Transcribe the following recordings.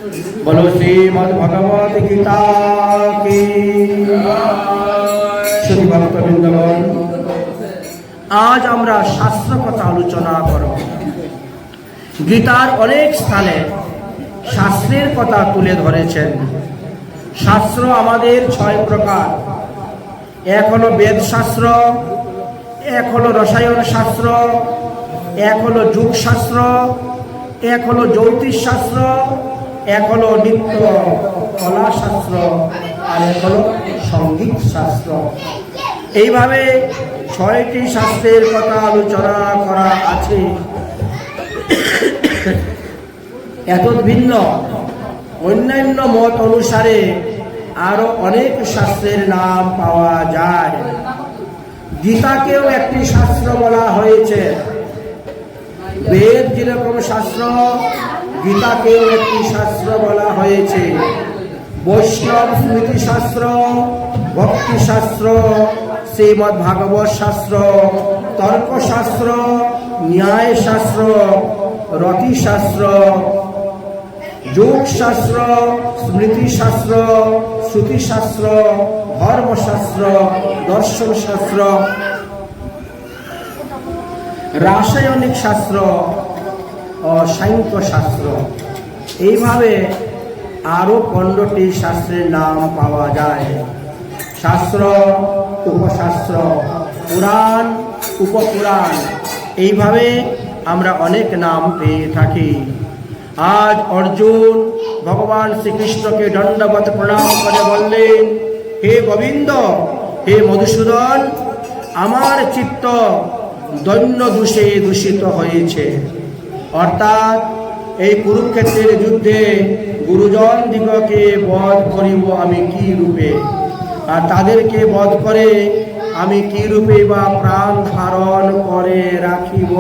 बोलो श्रीमद् भगवत गीता की। श्री भक्तबृंदगण, आज আমরা শাস্ত্র কথা আলোচনা করব। গীতার অনেক স্থানে শাস্ত্রের কথা তুলে ধরেছেন। শাস্ত্র আমাদের 6 প্রকার। এক হলো বেদ শাস্ত্র, এক হলো রসায়ন শাস্ত্র, এক হলো যুগ শাস্ত্র, এক হলো জ্যোতিষ শাস্ত্র, এক হলো নৃত্য কলা শাস্ত্র, আর এক হলো সঙ্গীত শাস্ত্র। এইভাবে 6টি শাস্ত্রের কথা আলোচনা করা আছে। এত ভিন্ন অন্যান্য মত অনুসারে আরো অনেক শাস্ত্রের নাম পাওয়া যায়। গীতাকেও একটি শাস্ত্র বলা হয়েছে। বেদ যেরকম শাস্ত্র, গীতাকেও একটি শাস্ত্র বলা হয়েছে। বৈষ্ণব স্মৃতি শাস্ত্র, ভক্তি শাস্ত্র, শ্রীমদ্ ভাগবত শাস্ত্র, তর্ক শাস্ত্র, ন্যায় শাস্ত্র, রতি শাস্ত্র, যোগ শাস্ত্র, স্মৃতি শাস্ত্র, শ্রুতি শাস্ত্র, ধর্মশাস্ত্র, দর্শন শাস্ত্র, রাসায়নিক শাস্ত্র ও সাংখ্য শাস্ত্র। এইভাবে আরো 15টি শাস্ত্রের নাম পাওয়া যায়। শাস্ত্র, উপশাস্ত্র, পুরাণ, উপপুরাণ, এইভাবে আমরা অনেক নাম পেয়ে থাকি। আজ অর্জুন ভগবান শ্রীকৃষ্ণকে দণ্ডবত প্রণাম করে বললেন, হে গোবিন্দ, হে মধুসূদন, আমার চিত্ত দৈন্য দোষে দূষিত হয়েছে। অর্থাৎ এই কুরুক্ষেত্রের যুদ্ধে গুরুজন দিগকে বধ করিব আমি কি রূপে, আর তাদেরকে বধ করে আমি কি রূপে বা প্রাণ ধারণ করে রাখিব।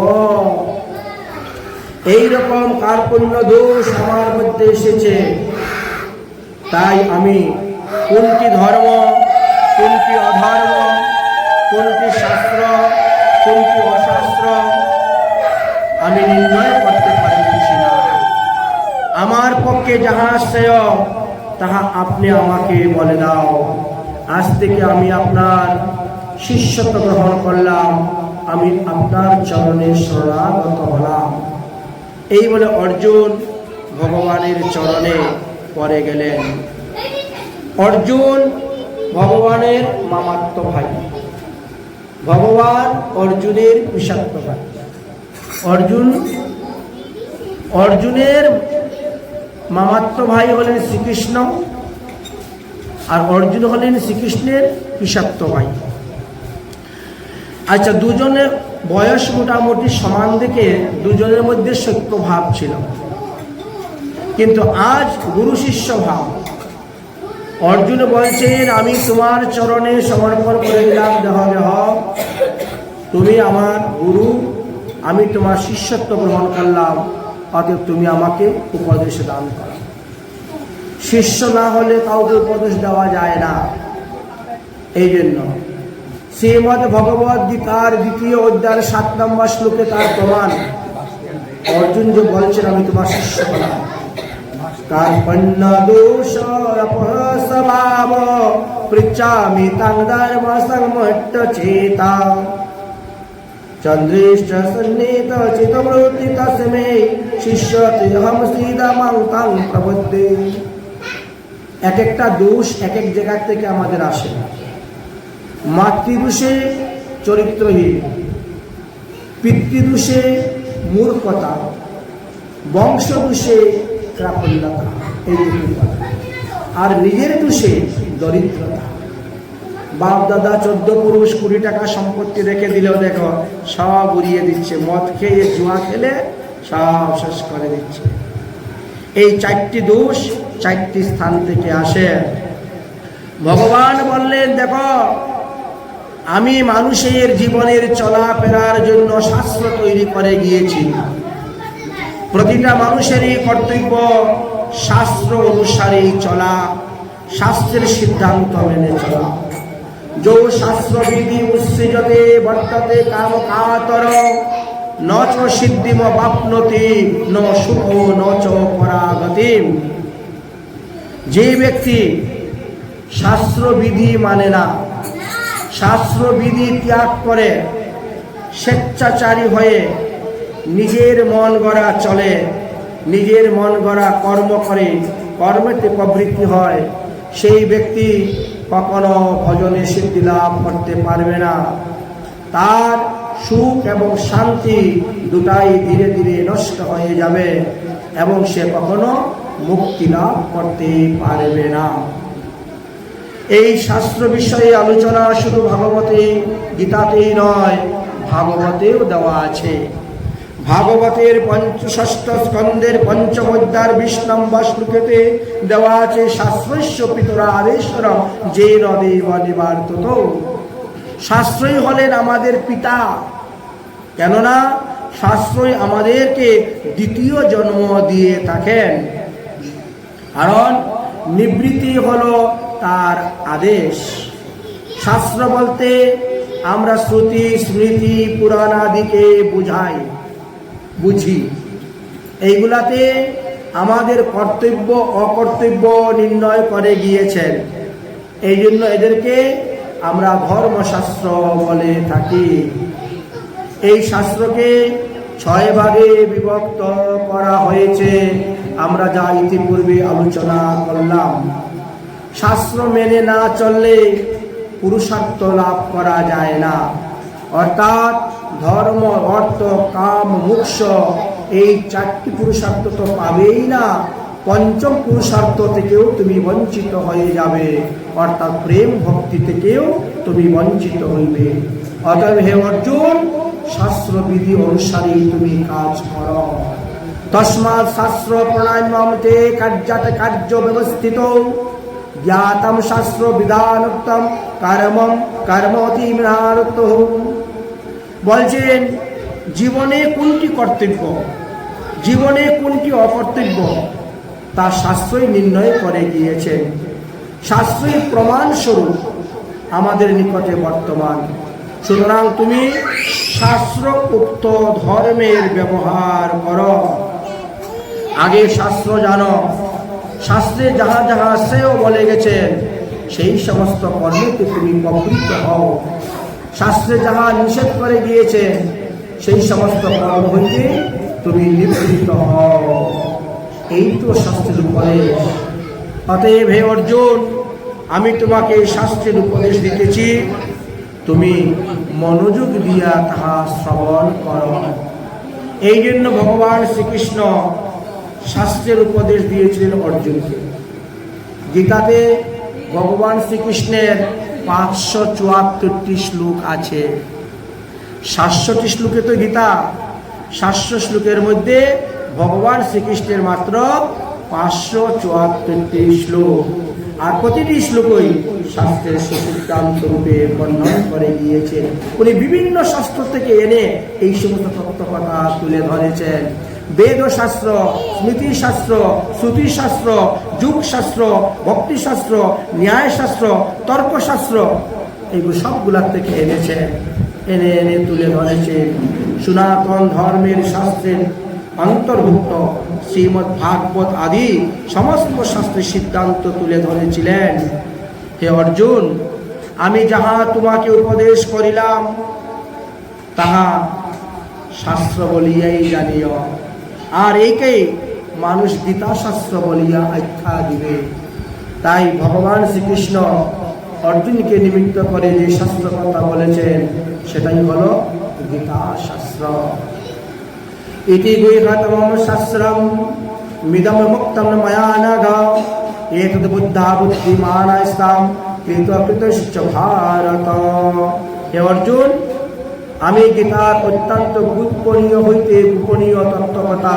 এইরকম কার্পণ্য দোষ আমার মধ্যে এসেছে। তাই আমি কোনটি ধর্ম, কোনটি অধর্ম, কোনটি শাস্ত্র, কোনটি অশাস্ত্র আমি নির্ণয় করতে পারছি না। আমার পক্ষে যাহা শ্রেয় তাহা আপনি আমাকে বলে দাও। আজ থেকে আমি আপনার শিষ্যত্ব গ্রহণ করলাম, আমি আপনার চরণে শরণাগত হলাম। এই বলে অর্জুন ভগবানের চরণে পড়ে গেলেন। অর্জুন ভগবানের মামাতো ভাই, ভগবান অর্জুনের পিসাতো ভাই। অর্জুনের মামাতো ভাই হলেন শ্রীকৃষ্ণ, আর অর্জুন হলেন শ্রীকৃষ্ণের পিসাতো ভাই। আচ্ছা, দুজনের বয়স মোটামুটি সমান দেখে দুজনের মধ্যে সত্য ভাব ছিল, কিন্তু আজ গুরু শিষ্য ভাব। অর্জুন বলছেন, আমি তোমার চরণে সমর্পণ করে দিলাম, দেহ দেহ, তুমি আমার গুরু, আমি তোমার শিষ্যত্ব গ্রহণ করলাম, অতএব তুমি আমাকে উপদেশ দান করো। শিষ্য না হলে কাউকে উপদেশ দেওয়া যায় না। এই জন্য শ্রীমদ্ ভগবত গীতার 2য় অধ্যায়ের 7 নম্বর শ্লোকে তার প্রমাণ। অর্জুন যে বলছেন আমি তোমার শিষ্য হলাম। কার্পণ্য দোষ অপস্বভাব পৃচ্ছামি তাং ধর্ম সংমট্ট চেতা চন্দ্রেশ্চ সন্নিহিত চিত্তবৃত্তি তস্মৈ শিষ্যতেহং শ্রীরামং তাং প্রপদ্যে। এক একটা দোষ এক এক জায়গা থেকে আমাদের আসে। মাতৃদোষে চরিত্রহীন, পিতৃদোষে মূর্খতা, বংশদোষে কৃপণতা, এই দুটি কথা। আর নিজের দোষে দরিদ্রতা। বাপ দাদা 14 পুরুষ 20 টাকা সম্পত্তি রেখে দিলেও দেখো সব উড়িয়ে দিচ্ছে, মদ খেয়ে জুয়া খেলে সব শেষ করে দিচ্ছে। এই 4টি দোষ 4টি স্থান থেকে আসে। ভগবান বললেন, দেখো আমি মানুষের জীবনের চলাফেরার জন্য শাস্ত্র তৈরি করে গিয়েছি। প্রতিটা মানুষেরই কর্তব্য শাস্ত্র অনুসারে চলা, শাস্ত্রের সিদ্ধান্ত মেনে চলা। जो शास्त्र विधि उच्छिजते वर्तते काम कातर न च सिद्धिम वाप्नोति न सुखो न च परागतिम। যে ব্যক্তি শাস্ত্রবিধি মানে না, শাস্ত্রবিধি ত্যাগ করে স্বেচ্ছাচারী হয়ে নিজের মন গড়া চলে, নিজের মন গড়া কর্ম করে, কর্মেতে প্রবৃত্তি হয়, সেই ব্যক্তি কখনো ভজনে সিদ্ধি লাভ করতে পারবে না। তার সুখ এবং শান্তি দুটাই ধীরে ধীরে নষ্ট হয়ে যাবে এবং সে কখনো মুক্তি লাভ করতে পারবে না। এই শাস্ত্র বিষয়ে আলোচনা শুধু ভাগবতে গীতাতেই নয়, ভাগবতেও দেওয়া আছে। ভাগবতের ৬৫ স্কন্ধের পঞ্চম অধ্যায়ের ২০ নম্বর শ্লোকেতে দেওয়া আছে, শাস্ত্রস্য পিতরা আদেশ্বরম যে নদেব নিবার্তত। শাস্ত্রই হলেন আমাদের পিতা, কেননা শাস্ত্রই আমাদেরকে দ্বিতীয় জন্ম দিয়ে থাকেন, কারণ নিবৃত্তি হলো তার আদেশ। শাস্ত্র বলতে আমরা শ্রুতি স্মৃতি পুরাণ আদিকে বুঝি। এইগুলাতে আমাদের কর্তব্য অকর্তব্য নির্ণয় করে গিয়েছেন, এই জন্য এদেরকে আমরা ধর্মশাস্ত্র বলে থাকি। এই শাস্ত্রকে ৬ ভাগে বিভক্ত করা হয়েছে, আমরা যা ইতিপূর্বে আলোচনা করলাম। শাস্ত্র মেনে না চললে পুরুষার্থ লাভ করা যায় না, অর্থাৎ ধর্ম অর্থ কাম মোক্ষ এই ৪টি পুরুষার্থ তো পাবেই না, পঞ্চম পুরুষার্থ থেকেও তুমি বঞ্চিত হয়ে যাবে, অর্থাৎ প্রেম ভক্তি থেকেও তুমি বঞ্চিত হইবে। অতএব হে অর্জুন, শাস্ত্রবিধি অনুসারে তুমি কাজ করো। তস্মাৎ শাস্ত্র প্রণামতে কার্যাতে কার্য ব্যবস্থিত জ্ঞাতম শাস্ত্র বিধানোক্তম কর্মম কর্মতি মৃণারত। বলছেন জীবনে কোনটি কর্তব্য, জীবনে কোনটি অকর্তব্য তা শাস্ত্রই নির্ণয় করে গিয়েছেন। শাস্ত্রই প্রমাণস্বরূপ আমাদের নিকটে বর্তমান। সুতরাং তুমি শাস্ত্র উক্ত ধর্মের ব্যবহার করো। আগে শাস্ত্র জানো, শাস্ত্রে যাহা যাহা শ্রেয় বলে গেছেন সেই সমস্ত কর্মেতে তুমি প্রবৃত্ত হও। শাস্ত্রে যাহা নিষেধ করে গিয়েছেন সেই সমস্ত কর্ম হইতে তুমি নিবৃত্ত হও। এই তো শাস্ত্রের উপদেশ। অতএব হে অর্জুন, আমি তোমাকে শাস্ত্রের উপদেশ দিতেছি, তুমি মনোযোগ দিয়া তাহা শ্রবণ করো। এই জন্য ভগবান শ্রীকৃষ্ণ শাস্ত্রের উপদেশ দিয়েছিলেন অর্জুনকে। গীতাতে ভগবান শ্রীকৃষ্ণের ৫৭৪টি শ্লোক আছে। ৬৭টি শ্লোকে তো গীতা, ৭০০ শ্লোকের মধ্যে ভগবান শ্রীকৃষ্ণের মাত্র ৫৭৪টি শ্লোক, আর প্রতিটি শ্লোকই শাস্ত্রের সুসিদ্ধান্ত রূপে বর্ণন করে গিয়েছেন। উনি বিভিন্ন শাস্ত্র থেকে এনে এই সমস্ত তত্ত্ব কথা তুলে ধরেছেন। বেদ শাস্ত্র, স্মৃতি শাস্ত্র, শ্রুতি শাস্ত্র, যুগ শাস্ত্র, ভক্তি শাস্ত্র, ন্যায় শাস্ত্র, তর্কশাস্ত্র, এইগুলো সবগুলার থেকে এনেছেন, এনে এনে তুলে ধরেছেন। সনাতন ধর্মের শাস্ত্রের অন্তর্ভুক্ত শ্রীমদ্ ভাগবত আদি সমস্ত শাস্ত্রের সিদ্ধান্ত তুলে ধরেছিলেন। হে অর্জুন, আমি যাহা তোমাকে উপদেশ করিলাম তাহা শাস্ত্র বলিয়াই জানিও, আর এইকে মানুষ গীতা শাস্ত্র বলিয়া আখ্যা দিবে। তাই ভগবান শ্রীকৃষ্ণ অর্জুনকে নিমিত্ত করে যে শাস্ত্র কথা বলেছেন সেটাই হলো গীতা শাস্ত্র। ইতি গুহ্যতমম শাস্ত্রম মিদম মুক্তম ময়া নঘ এতদ বুদ্ধা বুদ্ধিমানাস্তাম কৃতকৃতশ্চ ভারত। হে অর্জুন, আমি গীতার অত্যন্ত গোপনীয় হইতে গোপনীয় তত্ত্বকথা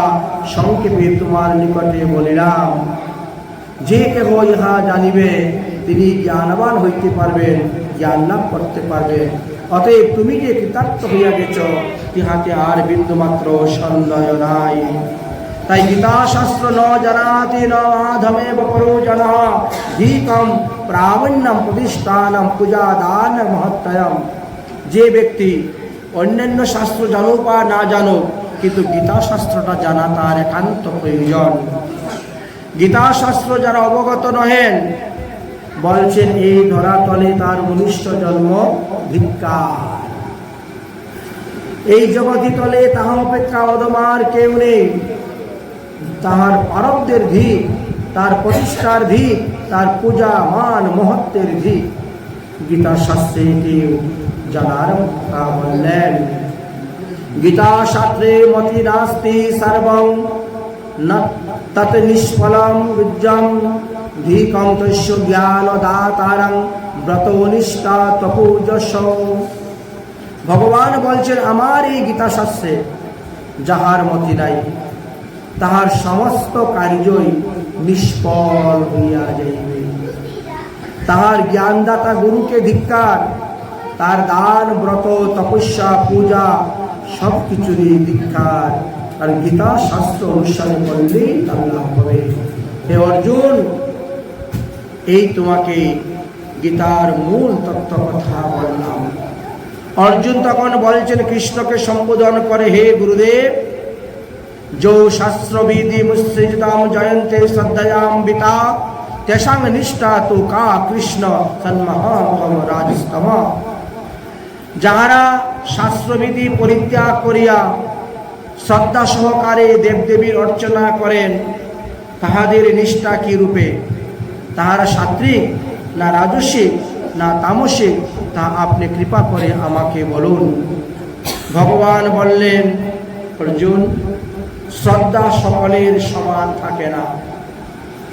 সংক্ষেপে তোমার নিকটে বলিলাম। যে কেহ ইহা জানিবে তিনি জ্ঞানবান হইতে পারবেন, জ্ঞান লাভ করতে পারবেন। অতএব তুমি যে কৃতার্থ হইয়া গেছ ইহাতে আর বিন্দুমাত্র সন্দেহ নাই। তাই গীতা শাস্ত্র ন জানাতি ন আধমেব পরো জনঃ ধীকম প্রাবণ্যম প্রতিষ্ঠানম পূজা দান মহত্তয়ম। যে ব্যক্তি অন্যান্য শাস্ত্র জানুক বা না জানুক, কিন্তু গীতা শাস্ত্রটা জানা তার একান্ত প্রয়োজন। গীতা শাস্ত্র যারা অবগত নহেন বলছেন এই ধরাতলে তার মনুষ্য জন্ম ধিক্কার। এই জগতি তলে তাহা অপেক্ষা অধমার কেউ নেই। তাহার পারবদের ধিক, তার প্রতিষ্ঠার ধিক, তার পূজা মান মহত্বের ধিক। গীতা শাস্ত্রে কেউ জানার কথা বললেন। গীতা শাস্ত্রে মতি নাস্তি সর্বং না তত নিষ্ফলম বিজ্জম ধিকং তস্য জ্ঞান দাতারং ব্রত নিষ্ঠা তপোযশ। ভগবান বলছেন আমার এই গীতা শাস্ত্রে যাহার মতি নাই তাহার সমস্ত কার্যই নিষ্ফল হইয়া যাইবে। তাহার জ্ঞানদাতা গুরুকে ধিক্কার, তার দান ব্রত তপস্যা পূজা সবকিছুরই ধিক্কার। আর গীতা শাস্ত্র অনুসারে করলেই তার লাভ হবে। হে অর্জুন, এই তোমাকে গীতার মূল তত্ত্ব কথা বললাম। অর্জুন তখন বলছেন কৃষ্ণকে সম্বোধন করে, হে গুরুদেব, যৌ শাস্ত্রবিধি মুসৃজতাম জয়ন্তে শ্রদ্ধয়াম্বিতা তেষাং নিষ্ঠা তু কা কৃষ্ণ সন্মহামহম রাজস্তম। যাহারা শাস্ত্রবিধি পরিত্যাগ করিয়া শ্রদ্ধা সহকারে দেবদেবীর অর্চনা করেন তাহাদের নিষ্ঠা কি রূপে? তাহারা সাত্ত্বিক না রাজসিক না তামসিক, তা আপনি কৃপা করে আমাকে বলুন। ভগবান বললেন, অর্জুন, শ্রদ্ধা সকলের সমান থাকে না,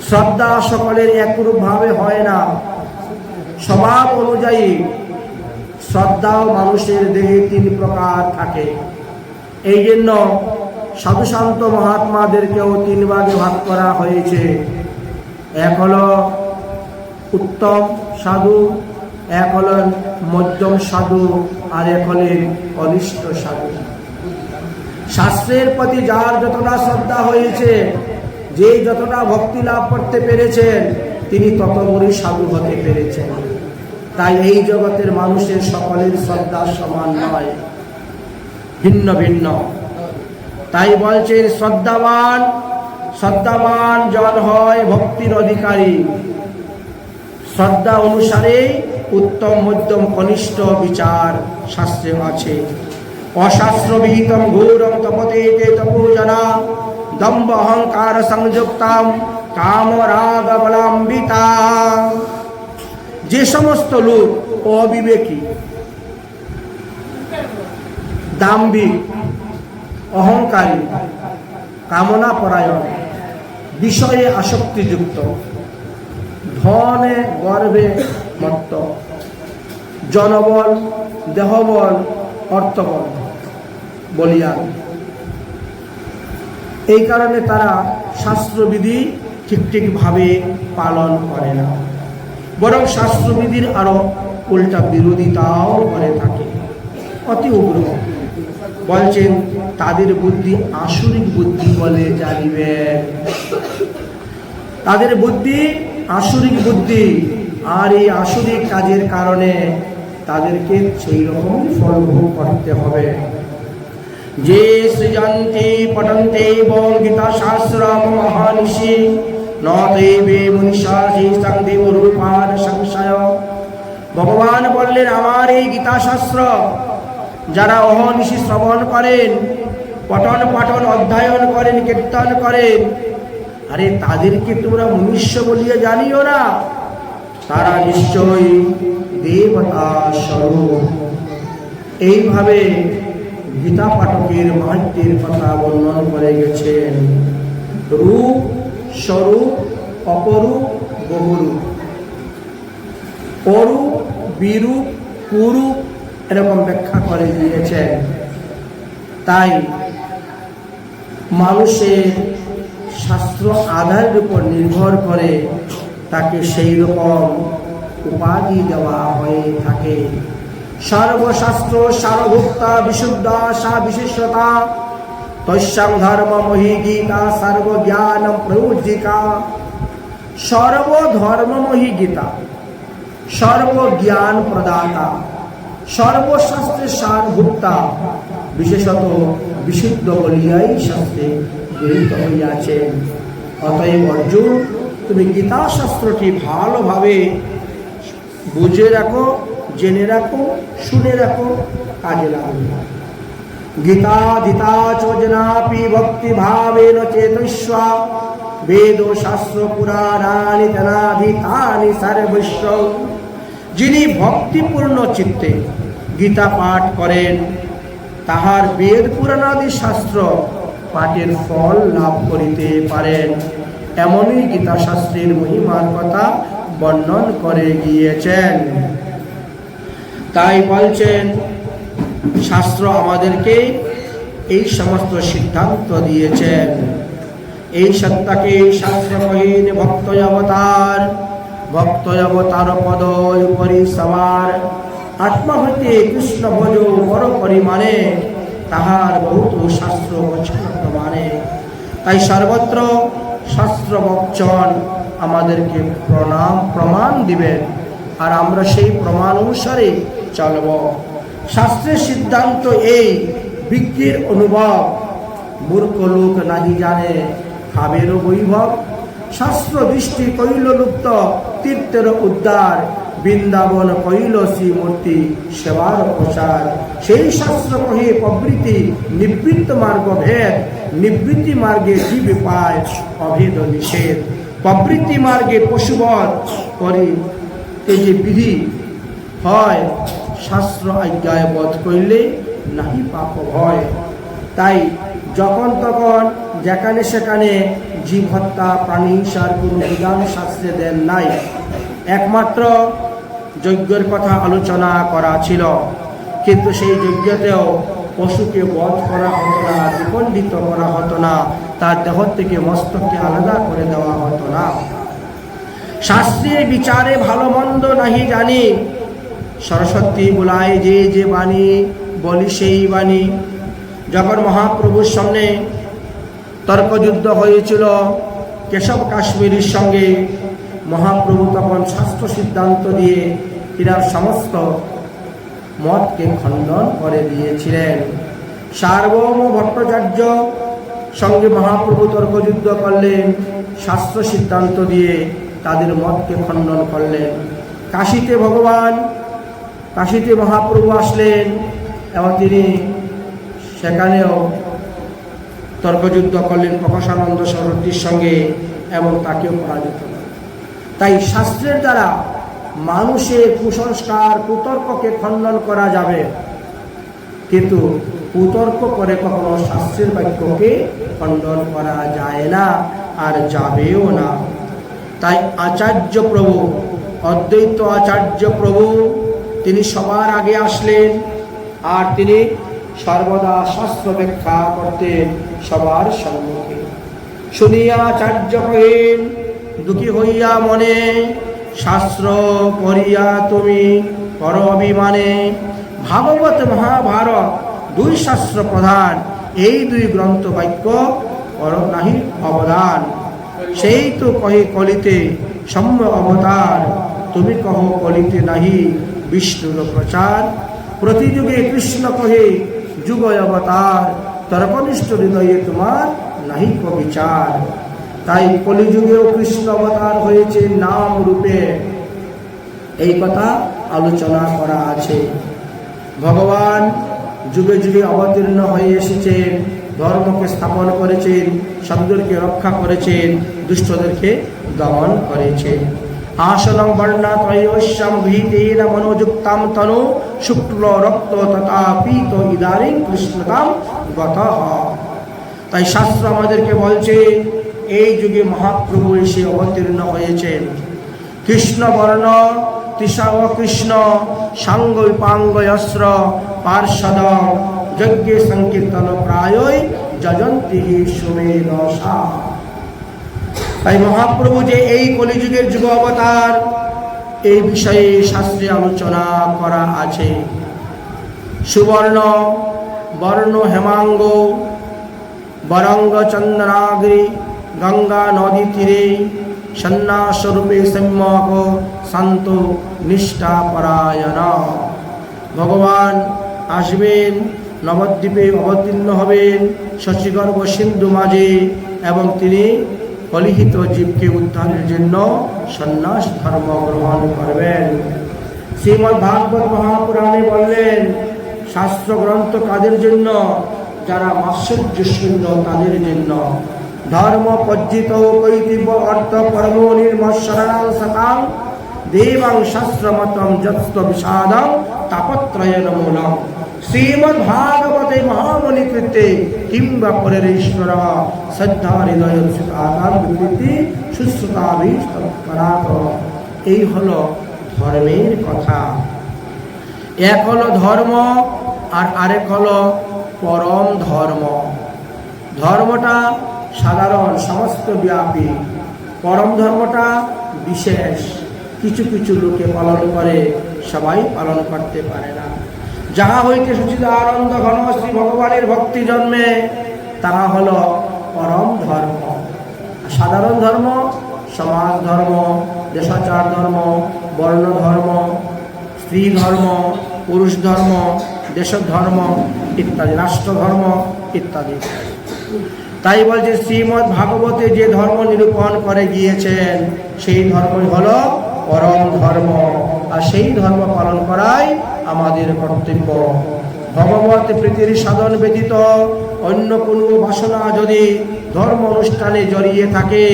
শ্রদ্ধা সকলের একরূপ ভাবে হয় না। স্বভাব অনুযায়ী শ্রদ্ধাও মানুষের দেহে 3 প্রকার থাকে। এই জন্য সাধুসন্ত মহাত্মাদেরকেও 3 ভাগে ভাগ করা হয়েছে। এক হলো উত্তম সাধু, এক হলো মধ্যম সাধু, আর এক হলেন অনিষ্ট সাধু। শাস্ত্রের প্রতি যার যতটা শ্রদ্ধা হয়েছে, যে যতটা ভক্তি লাভ করতে পেরেছেন, তিনি তত বড়ই সাধু হতে পেরেছেন। তাই এই জগতের মানুষের সকলের শ্রদ্ধা সমান নয়, ভিন্ন ভিন্ন। তাই বলছেন শ্রদ্ধাবান জন হয় ভক্তির অধিকারী। শ্রদ্ধা অনুসারে উত্তম মধ্যম কনিষ্ঠ বিচার শাস্ত্রে আছে। অশাস্ত্রবিহিতম ঘোরম তপতে তে তপোজনা দম্ভ অহংকার সংযুক্তাম কাম রাগ বলাম্বিতা। যে সমস্ত লোক অবিবেকী, দাম্ভিক, অহংকারী, কামনা পরায়ণ, বিষয়ে আসক্তিযুক্ত, ধনে গর্বে মত্ত, জনবল দেহবল অর্থবল বলিয়ান, এই কারণে তারা শাস্ত্রবিধি ঠিকভাবে পালন করে না, বরং শাস্ত্রবিধির আরো উল্টা বিরোধিতাও করে থাকে, অতি উগ্র। বলছেন তাদের বুদ্ধি আসুরিক বুদ্ধি বলে জানিবেন। তাদের বুদ্ধি আসুরিক বুদ্ধি, আর এই আসুরিক কাজের কারণে তাদেরকে সেই রকম ফল ভোগ করতে হবে। যে সৃজন্তি পঠন্তে গীতা শাস্ত্রম মহানিশি নদেবে মুনিশাসি সংদেব রূপান সংশয়। ভগবান বললেন আমার এই গীতা শাস্ত্র যারা অহনিশি শ্রবণ করেন, পঠন পাঠন অধ্যয়ন করেন, কীর্তন করেন, আরে তাদেরকে তোমরা মনুষ্য বলিয়া জানিও না, তারা নিশ্চয়ই দেবতা স্বরূপ। এইভাবে গীতা পাঠকের মাহাত্ম্যের কথা বর্ণন করে গেছেন। রূপ, স্বরূপ, অপরূপ, বহুরূপ, অরূপ, বিরূপ, কুরূপ এরকম ব্যাখ্যা করে দিয়েছেন। তাই মানুষের শাস্ত্র আধারের উপর নির্ভর করে তাকে সেই রকম উপাধি দেওয়া হয়ে থাকে। সর্বশাস্ত্র সারভুক্তা বিশুদ্ধা সা বিশেষতা তস্যাং ধর্মময়ী গীতা সর্বজ্ঞান প্রয়োজিকা। সর্বধর্মময়ী গীতা সর্বজ্ঞান প্রদাতা, সর্বশাস্ত্রের সারভুক্তা, বিশেষত বিশুদ্ধ বলিয়াই শাস্ত্রে গৃহীত হইয়াছেন। অতএব অর্জুন, তুমি গীতা শাস্ত্রটি ভালোভাবে বুঝে রাখো, জেনে রাখো, শুনে রাখো, কাজে লাগাবে। গীতা দিতা চোজনাপি ভক্তি ভাবেন চেতস্বা বেদ শাস্ত্র পুরাণানি তেনাধিকানি সর্বস্ব। যিনি ভক্তিপূর্ণ চিত্তে গীতা পাঠ করেন, তাহার বেদ পুরাণাদি শাস্ত্র পাঠের ফল লাভ করিতে পারেন। এমনই গীতা শাস্ত্রের মহিমার কথা বর্ণন করে গিয়েছেন। তাই বলছেন, শাস্ত্র আমাদেরকে এই সমস্ত সিদ্ধান্ত দিয়েছেন। এই সত্তাকে শাস্ত্র কহিন ভক্তয় অবতার, ভক্তয় অবতার পদয় পরিসমার। আত্মা হইতে কৃষ্ণ ভজ বড় পরিমাণে, তাহার বহুত শাস্ত্র বচন প্রমাণে। তাই সর্বত্র শাস্ত্র বচন আমাদেরকে প্রমাণ দিবেন, আর আমরা সেই প্রমাণ অনুসারে চলব। শাস্ত্রের সিদ্ধান্ত এই, বিজ্ঞের অনুভব মূর্খ লোক নাহি জানে ভাবেরও বৈভব। শাস্ত্র দৃষ্টি কইল লুপ্ত তীর্থের উদ্ধার, বৃন্দাবন কইল শ্রীমূর্তি সেবার প্রসার। সেই শাস্ত্র কহে প্রবৃত্তি নিবৃত্ত মার্গ ভেদ, নিবৃত্তি মার্গে জীব পায় অভেদ নিষেধ। প্রবৃত্তি মার্গে পশুবধ করে যে বিধি হয়, শাস্ত্র আজ্ঞায় বধ করিলে নাহি পাপ ভয়। তাই যখন তখন যেখানে সেখানে জীব হত্যা, প্রাণী হিংসার কোনো বিধান শাস্ত্রে দেন নাই। একমাত্র যজ্ঞের কথা আলোচনা করা ছিল, কিন্তু সেই যজ্ঞতেও পশুকে বধ করা হতো না, দ্বিখণ্ডিত করা হতো না, তার দেহ থেকে মস্তককে আলাদা করে দেওয়া হতো না। শাস্ত্রের বিচারে ভালো মন্দ নাহি জানি, সরস্বতী বলায় যে যে বাণী, বলি সেই বাণী। যখন মহাপ্রভুর সামনে তর্কযুদ্ধ হয়েছিল কেশব কাশ্মীরের সঙ্গে, মহাপ্রভু তখন শাস্ত্র সিদ্ধান্ত দিয়ে তিনার সমস্ত মতকে খণ্ডন করে দিয়েছিলেন। সার্বভৌম ভট্টাচার্য সঙ্গে মহাপ্রভু তর্কযুদ্ধ করলেন, শাস্ত্র সিদ্ধান্ত দিয়ে তাদের মতকে খণ্ডন করলেন। কাশীতে মহাপ্রভু আসলেন এবং তিনি সেখানেও তর্কযুদ্ধ করলেন প্রকাশানন্দ সরস্বতীর সঙ্গে, এবং তাকেও পরাজিত করলেন। তাই শাস্ত্রের দ্বারা মানুষের কুসংস্কার, কুতর্ককে খণ্ডন করা যাবে, কিন্তু কুতর্ক করে কখনো শাস্ত্রের বাক্যকে খণ্ডন করা যায় না, আর যাবেও না। তাই আচার্য প্রভু, অদ্বৈত আচার্য প্রভু, তিনি সবার আগে আসলেন, আর তিনি সর্বদা শাস্ত্র ব্যাখ্যা করতেন সবার সম্মুখে। শুনিয়া আচার্য কহেন, দুঃখী হইয়া মনে, শাস্ত্র পড়িয়া তুমি কর অভিমানে। ভাগবত মহাভারত দুই শাস্ত্র প্রধান, এই দুই গ্রন্থ বাক্য কর নাহি অবদান। সেই তো কহে কলিতে সম্য অবতার, তুমি কহ কলিতে নাহি বিষ্ণুর প্রচার। প্রতিযুগে কৃষ্ণ কহে যুগ অবতার, তর্কনিষ্ঠ হৃদয়ে তোমার নাহি বিচার। তাই কলিযুগেও কৃষ্ণ অবতার হয়েছে নাম রূপে, এই কথা আলোচনা করা আছে। ভগবান যুগে যুগে অবতীর্ণ হয়ে এসেছেন, ধর্মকে স্থাপন করেছেন, সাধুদেরকে রক্ষা করেছেন, দুষ্টদেরকে দমন করেছেন। আসনং বর্ণাত্রয়স্যাম গৃহীতেন মনোযুক্তাম তনু শুক্ল রক্ত তথা পীত ইদারিং কৃষ্ণতাম গতঃ। তাই শাস্ত্র আমাদেরকে বলছে, এই যুগে মহাপ্রভু এসে অবতীর্ণ হয়েছেন। কৃষ্ণ বর্ণ তিসাও কৃষ্ণ সাঙ্গ পাঙ্গয়স্র পার্ষদ যজ্ঞে সংকীর্তন প্রায়ই যজন্তি সুমেধসা। তাই মহাপ্রভু যে এই কলিযুগের যুগ অবতার, এই বিষয়ে শাস্ত্রে আলোচনা করা আছে। সুবর্ণ বর্ণ হেমাঙ্গ বরঙ্গ চন্দ্রাগ্রি গঙ্গা নদী তীরে সন্ন্যাসরূপে সম্যক শান্ত নিষ্ঠা পরায়ণ। ভগবান আসবেন, নবদ্বীপে অবতীর্ণ হবেন শশীগর্ভ সিন্ধু মাঝে, এবং তিনি কলিহিত জীবকে উদ্ধারের জন্য সন্ন্যাস ধর্ম গ্রহণ করবেন। শ্রীমদ্ ভাগবত মহাপুরাণে বললেন, শাস্ত্র গ্রন্থ কাদের জন্য? যারা মাৎসর্য শূন্য তাদের জন্য। ধর্ম পজ্জিত কৈতিব্য অর্থ পরম নির্মৎসরাং সকাম দেবাং শাস্ত্রমতম যত্ত বিষাদং তাপত্রয়েন মূলম। শ্রীমদ্ ভাগবতে মহামণি কৃতে কিংবা পরের ঈশ্বর শ্রদ্ধা হৃদয় সুতাকার বিকৃতি সুশ্রুতাভিস্তৎপরাত। এই হলো ধর্মের কথা। এক হলো ধর্ম আর আরেক হলো পরম ধর্ম। ধর্মটা সাধারণ সমস্ত ব্যাপী, পরম ধর্মটা বিশেষ। কিছু কিছু লোকে পালন করে, সবাই পালন করতে পারে না। যাহা হইতে সুচিত আনন্দ ঘন শ্রী ভগবানের ভক্তি জন্মে, তাহা হলো পরম ধর্ম। সাধারণ ধর্ম সমাজ ধর্ম, দেশাচার ধর্ম, বর্ণ ধর্ম, স্ত্রী ধর্ম, পুরুষ ধর্ম, দেশ ধর্ম ইত্যাদি, রাষ্ট্র ধর্ম ইত্যাদি। তাই বলছে শ্রীমদ্ ভাগবতে যে ধর্ম নিরূপণ করে গিয়েছেন সেই ধর্মই হলো পরম ধর্ম, আর সেই ধর্ম পালন করাই আমাদের কর্তব্য। ভগবত প্রীতির সাধন ব্যতীত অন্য কোনো বাসনা যদি ধর্ম অনুষ্ঠানে জড়িয়ে থাকে,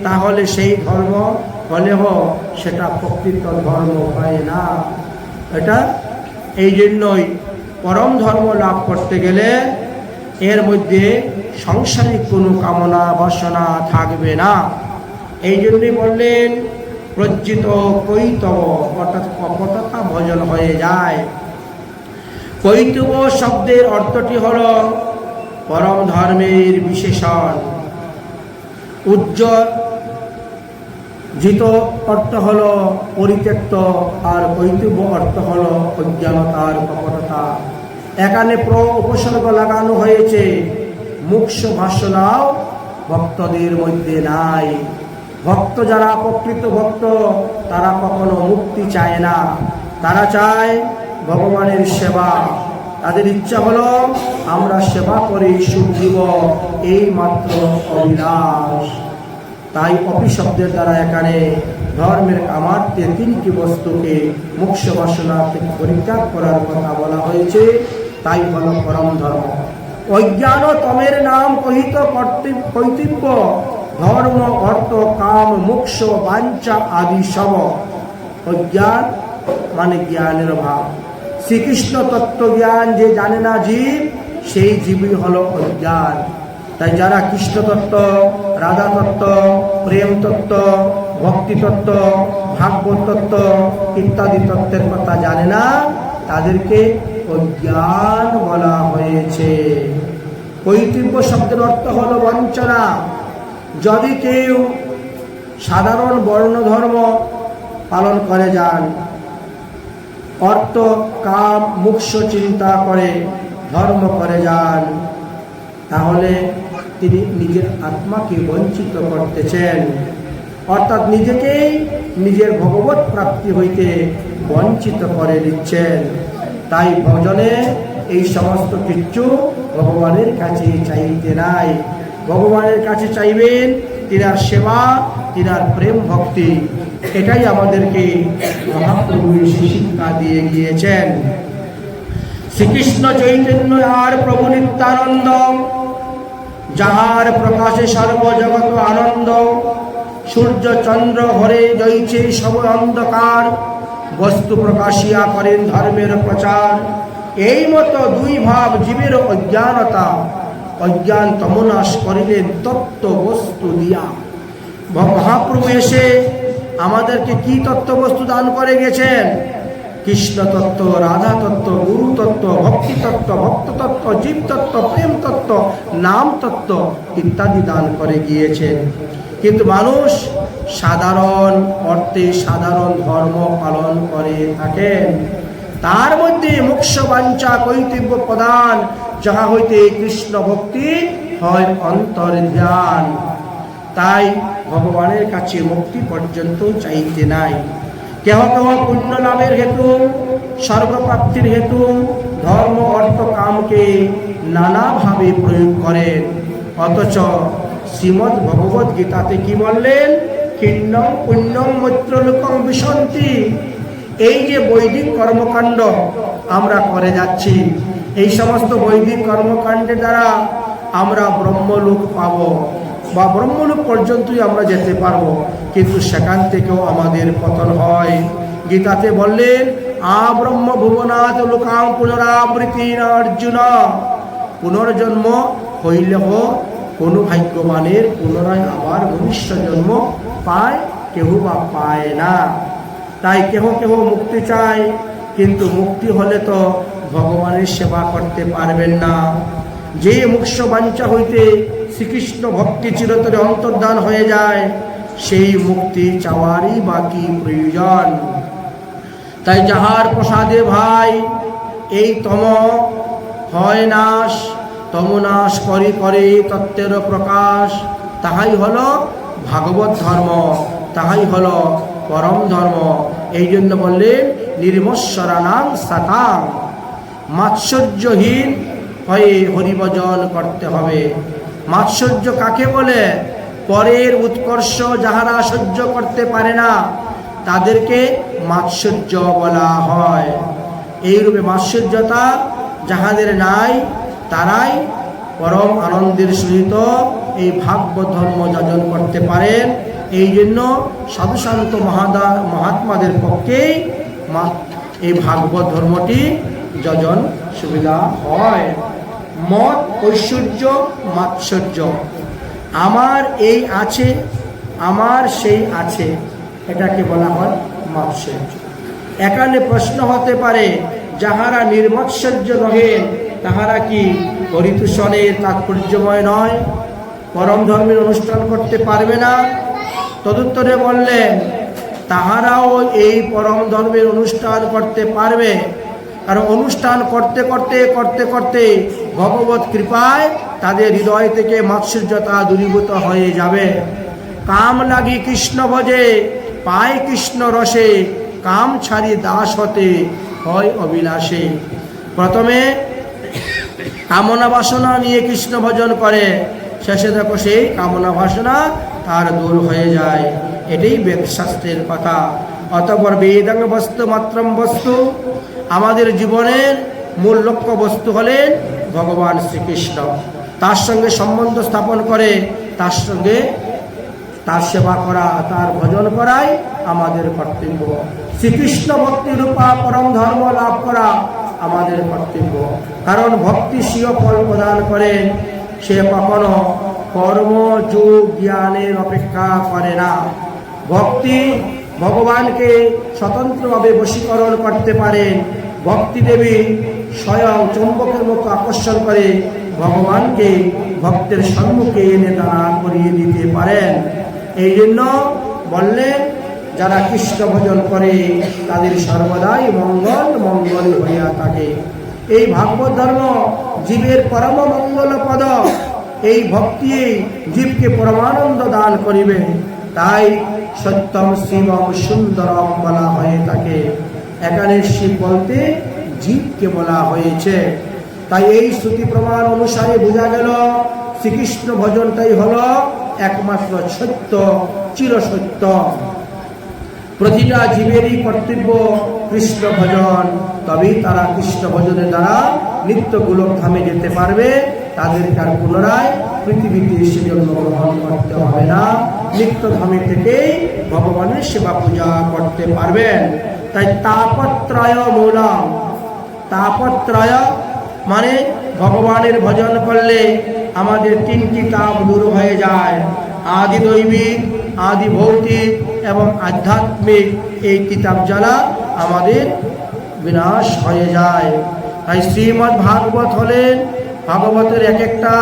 তাহলে সেই ধর্ম হলেও সেটা প্রকৃত ধর্ম হয় না। এটা এই জন্যই পরম ধর্ম লাভ করতে গেলে এর মধ্যে সাংসারিক কোনো কামনা বাসনা থাকবে না। এই জন্যই বললেন প্রজ্জিত কৈতব, অর্থাৎ কপটতা ভজন হয়ে যায়। কৈতব শব্দের অর্থটি হল পরম ধর্মের বিশেষণ। উজ্জিত অর্থ হল পরিত্যক্ত, আর কৈতব অর্থ হল অজ্ঞানতার কপটতা। এখানে উপসর্গ লাগানো হয়েছে, মুখ্য ভাষণাও ভক্তদের মধ্যে নাই। ভক্ত যারা প্রকৃত ভক্ত তারা কখনো মুক্তি চায় না, তারা চায় ভগবানের সেবা। তাদের ইচ্ছা হলো আমরা সেবা করে সুখ দিব, এই মাত্র অভিলাষ। তাই অপি শব্দের দ্বারা এখানে ধর্মের কামার্থে তিনটি বস্তুকে মুখ্য বাসনা থেকে পরিত্যাগ করার কথা বলা হয়েছে। তাই হল পরম ধর্ম। অজ্ঞান তমের নাম কহিত কর্তব্য, ধর্ম অর্থ কাম মোক্ষ বাঞ্ছা আদি সব। অজ্ঞান মানে জ্ঞানের অভাব। শ্রীকৃষ্ণ তত্ত্ব জ্ঞান যে জানে না জীব, সেই জীবই হলো অজ্ঞান। তাই যারা কৃষ্ণ তত্ত্ব, রাধা তত্ত্ব, প্রেম তত্ত্ব, ভক্তি তত্ত্ব, ভাগবত তত্ত্ব ইত্যাদি তত্ত্বের কথা জানে না, তাদেরকে অজ্ঞান বলা হয়েছে। কৈতব্য শব্দের অর্থ হলো বঞ্চনা। যদি কেউ সাধারণ বর্ণ ধর্ম পালন করে যান, অর্থ কাম মোক্ষ চিন্তা করে ধর্ম করে যান, তাহলে তিনি নিজের আত্মাকে বঞ্চিত করতেছেন, অর্থাৎ নিজেকেই নিজের ভগবত প্রাপ্তি হইতে বঞ্চিত করে দিচ্ছেন। তাই ভজনে এই সমস্ত কিছু ভগবানের কাছে চাইতে নাই। ভগবানের কাছে চাইবেন তিনার সেবা, তিনার প্রেম ভক্তি। এটাই আমাদেরকে মহাপ্রভু শিক্ষা দিয়ে গিয়েছেন। শ্রীকৃষ্ণ চৈতন্য আর প্রভু নিত্যানন্দ, যাহার প্রকাশে সর্বজগৎ আনন্দ। সূর্য চন্দ্র হরে জয়ছে সব অন্ধকার, বস্তু প্রকাশিয়া করেন ধর্মের প্রচার। এই মতো দুই ভাব জীবের অজ্ঞানতা, অজ্ঞান তমনাশ করিলেন তত্ত্ব বস্তু দিয়া। মহাপ্রভু এসে আমাদেরকে কি তত্ত্ব বস্তু দান করে গেছেন? কৃষ্ণ তত্ত্ব, রাধা তত্ত্ব, গুরু তত্ত্ব, ভক্তি তত্ত্ব, ভক্ত তত্ত্ব, জীব তত্ত্ব, প্রেম তত্ত্ব, নাম তত্ত্ব ইত্যাদি দান করে গিয়েছেন। কিন্তু মানুষ সাধারণ অর্থে সাধারণ ধর্ম পালন করে থাকেন। তার মধ্যে মোক্ষ বাঞ্ছা কৈতব্য প্রদান, যাহা হইতে কৃষ্ণ ভক্তি হয় অন্তর্ধান। তাই ভগবানের কাছে মুক্তি পর্যন্ত চাইতে নাই। কেহ কেহ পুণ্য লাভের হেতু, স্বর্গপ্রাপ্তির হেতু ধর্ম অর্থ কামকে নানাভাবে প্রয়োগ করেন, অথচ শ্রীমদ্ ভগবত গীতাতে কি বললেন? ক্ষীণং পুণ্যং মৈত্রলোকং বিশন্তি। এই যে বৈদিক কর্মকাণ্ড আমরা করে যাচ্ছি, এই সমস্ত বৈদিক কর্মকাণ্ডের দ্বারা আমরা ব্রহ্মলোক পাব বা ব্রহ্মলোক পর্যন্তই আমরা যেতে পারব, কিন্তু সেখান থেকেও আমাদের পতন হয়। গীতাতে বললেন আব্রহ্ম ভুবনাৎ লোকাং পুনরাবৃত্তি না অর্জুন। পুনর্জন্ম হইলেও কোনো ভাগ্যবানের পুনরায় আবার মনুষ্য জন্ম পায়, কেহ বা পায় না। তাই কেহ কেহ মুক্তি চায়, কিন্তু মুক্তি হলে তো ভগবানের সেবা করতে পারবেন না। যে মুখ্য বাঞ্ছা হইতে শ্রীকৃষ্ণ ভক্তি চিরতরে অন্তর্ধান হয়ে যায়, সেই মুক্তি চাওয়ারই বাকি প্রয়োজন। তাই যাহার প্রসাদে ভাই এই তম হয় নাশ, তমনাশ করি করে তত্ত্বের প্রকাশ, তাহাই হল ভাগবত ধর্ম, তাহাই হল পরম ধর্ম। এই জন্য বললেন নির্মৎসরানাং সাতাং, মাৎসর্যহীন হয়ে হরিভজন করতে হবে। মাৎসর্য কাকে বলে? পরের উৎকর্ষ যাহারা সহ্য করতে পারে না, তাদেরকে মাৎসর্য বলা হয়। এইরূপে মাৎসর্যতা যাহাদের নাই, তারাই পরম আনন্দের সহিত এই ভাগবত ধর্ম যাজন করতে পারেন। এই জন্য সাধুশান্ত মহাত্মাদের পক্ষেই এই ভাগবত ধর্মটি যজন সুবিধা হয়। মত ঐশ্বর্য মাৎসর্য, আমার এই আছে, আমার সেই আছে, এটাকে বলা হয় মাৎসর্য। এখানে প্রশ্ন হতে পারে, যাহারা নির্মৎসর্য নহেন তাহারা কি হরিতূষণের তাৎপর্যময় নয়, পরম ধর্মের অনুষ্ঠান করতে পারবে না? তদুত্তরে বললেন তাহারাও এই পরম ধর্মের অনুষ্ঠান করতে পারবে, কারণ অনুষ্ঠান করতে করতে করতে করতে ভগবত কৃপায় তাদের হৃদয় থেকে মাৎসর্যতা দূরীভূত হয়ে যাবে। কাম লাগি কৃষ্ণ ভজে, পায় কৃষ্ণ রসে, কাম ছাড়ি দাস হতে হয় অবিলাসে। প্রথমে কামনা বাসনা নিয়ে কৃষ্ণ ভজন করে, শেষে দেখো সেই কামনা বাসনা তার দূর হয়ে যায়। এটাই বেদশাস্ত্রের কথা। অতঃপর বেদাং বস্তু মাত্রম বস্তু, আমাদের জীবনের মূল লক্ষ্য বস্তু হলেন ভগবান শ্রীকৃষ্ণ। তার সঙ্গে সম্বন্ধ স্থাপন করে, তার সঙ্গে তার সেবা করা, তার ভজন করাই আমাদের কর্তব্য। শ্রীকৃষ্ণ ভক্তি রূপা পরম ধর্ম লাভ করা আমাদের কর্তব্য। কারণ ভক্তি স্বীয় ফল প্রদান করেন, সে কখনো কর্ম যোগ জ্ঞানের অপেক্ষা করে না। ভক্তি ভগবানকে স্বতন্ত্রভাবে বশীকরণ করতে পারেন। ভক্তি দেবী স্বয়ং চুম্বকের মতো আকর্ষণ করে ভগবানকে ভক্তের সম্মুখে এনে দাঁড়া করিয়ে দিতে পারেন। এই জন্য বললেন যারা কৃষ্ণ ভজন করে তাদের সর্বদাই মঙ্গল মঙ্গল হইয়া থাকে। এই ভাগবত ধর্ম জীবের পরম মঙ্গল পদ। এই ভক্তি জীবকে পরমানন্দ দান করিবে। তাই সত্যম শিবম সুন্দরম বলা হয়ে থাকে। এখানে শিব বলতে জীবকে বলা হয়েছে। তাই এই শ্রুতি প্রমাণ অনুসারে বোঝা গেল শ্রীকৃষ্ণ ভজনটাই হল একমাত্র সত্য, চিরসত্য। প্রতিটা জীবেরই কর্তব্য কৃষ্ণ ভজন, তবেই তারা কৃষ্ণ ভজনের দ্বারা নিত্য গোলক ধামে যেতে পারবে। তাদেরকে আর পুনরায় পৃথিবীতে এসে জন্মগ্রহণ করতে হবে না, নিত্য ধামে থেকেই ভগবানের সেবা পূজা করতে পারবেন। তাই তাপত্রয় মূলম, তাপত্রয় মানে ভগবানের ভজন করলে আমাদের তিনটি তাপ দূর হয়ে যায়। আদি দৈবিক, আদি ভৌতিক এবং আধ্যাত্মিক এই তিতাব জ্বালা আমাদের বিনাশ হয়ে যায়। তাই শ্রীমদ্ ভাগবত হলেন ভাগবতের এক একটা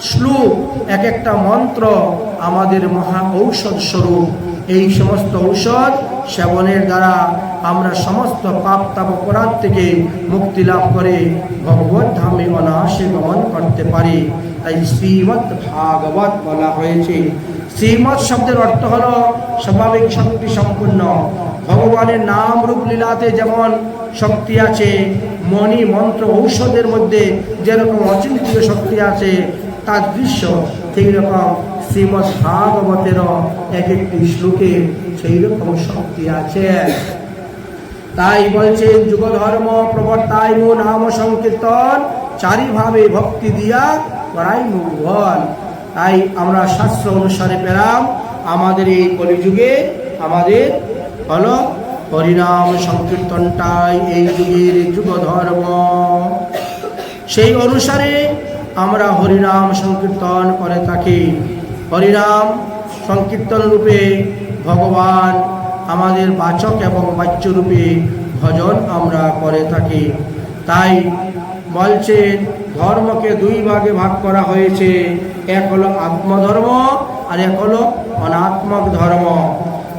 শ্লোক, এক একটা মন্ত্র আমাদের মহা ঔষধ স্বরূপ। এই সমস্ত ঔষধ সেবনের দ্বারা আমরা সমস্ত পাপ তাপ অপরাধ থেকে মুক্তি লাভ করে ভগবত ধামে অনায়াসে গমন করতে পারি। তাই শ্রীমদ্ ভাগবত বলা হয়েছে। শ্রীমৎ শব্দের অর্থ হল স্বাভাবিক শক্তি সম্পূর্ণ। ভগবানের নাম রূপ লীলাতে যেমন শক্তি আছে, মণি মন্ত্র ঔষধের মধ্যে যেরকম অচিন্ত্য শক্তি আছে, তাদৃশ্য সেই রকম শ্রীমৎ ভাগবতেরও এক একটি শ্লোকে সেই রকম শক্তি আছে। তাই বলছেন যুগ ধর্ম প্রবর্তায় মো নাম সংকীর্তন, চারিভাবে ভক্তি দিয়া করাই মুভন। তাই আমরা শাস্ত্র অনুসারে পেলাম আমাদের এই কলিযুগে আমাদের হলো হরিনাম সংকীর্তনটাই এই যুগের যুগ ধর্ম। সেই অনুসারে আমরা হরিনাম সংকীর্তন করে থাকি। হরিনাম সংকীর্তন রূপে ভগবান আমাদের বাচক এবং বাচ্যরূপে ভজন আমরা করে থাকি। তাই বলছেন ধর্মকে দুই ভাগে ভাগ করা হয়েছে, এক হলো আত্মধর্ম আর এক হলো অনাত্মক ধর্ম।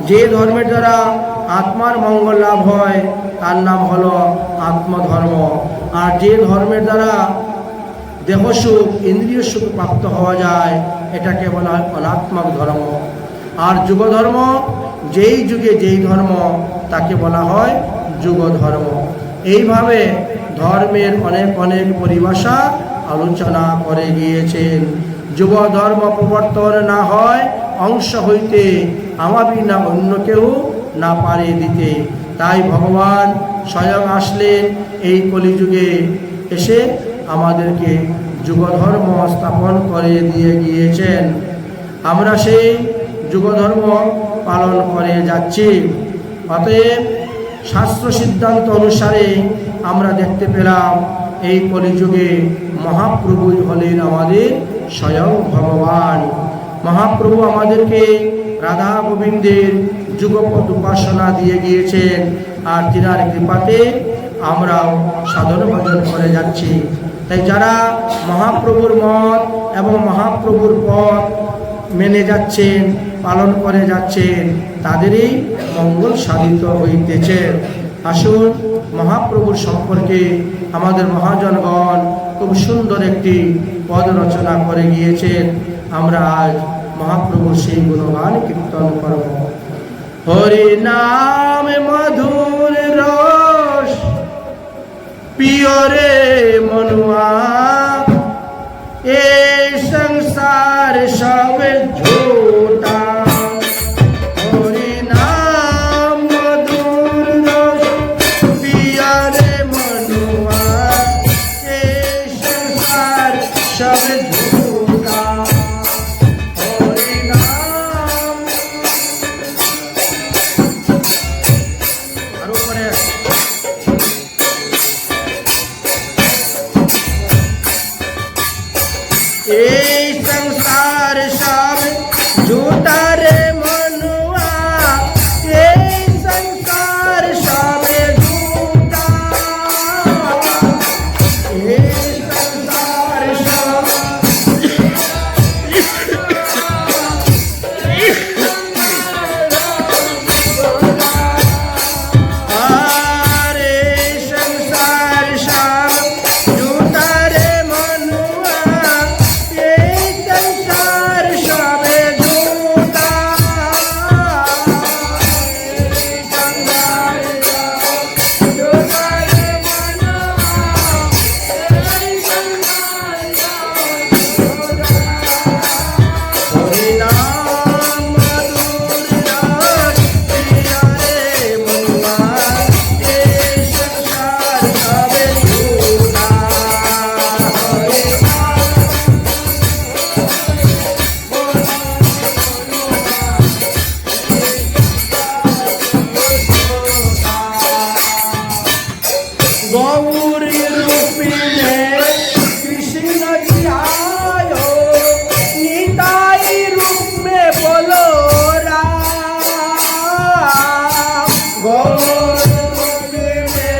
যে ধর্মের দ্বারা আত্মার মঙ্গল লাভ হয় তার নাম হলো আত্মধর্ম, আর যে ধর্মের দ্বারা দেহ সুখ ইন্দ্রিয় সুখ প্রাপ্ত হওয়া যায় এটাকে বলা হয় অনাত্মক ধর্ম। আর যুগ ধর্ম, যেই যুগে যেই ধর্ম তাকে বলা হয় যুগ ধর্ম। এইভাবে ধর্মের অনেক অনেক পরিভাষা আলোচনা করে গিয়েছেন। যুগ ধর্ম প্রবর্তন না হয় অংশ হইতে আমাবি না অন্য কেউ না পারে দিতে। তাই ভগবান স্বয়ং আসলেন এই কলিযুগে, এসে আমাদেরকে যুগ ধর্ম স্থাপন করে দিয়ে গিয়েছেন। আমরা সেই যুগ ধর্ম পালন করে যাচ্ছি। অতএব শাস্ত্র সিদ্ধান্ত অনুসারে আমরা দেখতে পেলাম এই কলিযুগে মহাপ্রভুই হলেন আমাদের স্বয়ং ভগবান। মহাপ্রভু আমাদেরকে রাধা গোবিন্দের যুগপৎ উপাসনা দিয়ে গিয়েছেন, আর তিনার কৃপাতে আমরাও সাধন ভজন করে যাচ্ছি। তাই যারা মহাপ্রভুর মত এবং মহাপ্রভুর পথ মেনে যাচ্ছেন, পালন করে যাচ্ছেন, তাদেরই মঙ্গল সাধিত হইতেছে। আসুন মহাপ্রভুর সম্পর্কে আমাদের মহাজনগণ খুব সুন্দর একটি পদ রচনা করে গিয়েছেন। আমরা আজ মহাপ্রভুর সেই গুণগান কীর্তন করব। হরি নাম মধুর রস পিয়রে মনুয়া, এই সংসার সব ঝোটা। হরি নাম মধুর রস পিয়রে মনুয়া, এই সংসার সব ঝোটা। হরি নাম আরো পরে এই সংসার সব ঝूठा रे मनुआ, এই সংসার সব ঝूठा। এই সংসার সব আর এই সংসার সব ঝूठा रे मनुआ, এই সংসার সব ঝूठा। হরি নাম মধুর রস পিয়া রে মনুয়া, এই সংসার সব ঝूठा। হরি गौरी रूपी में कृष्ण जी आयो, निताई रूप में बोलो राम। गौरी रूपी में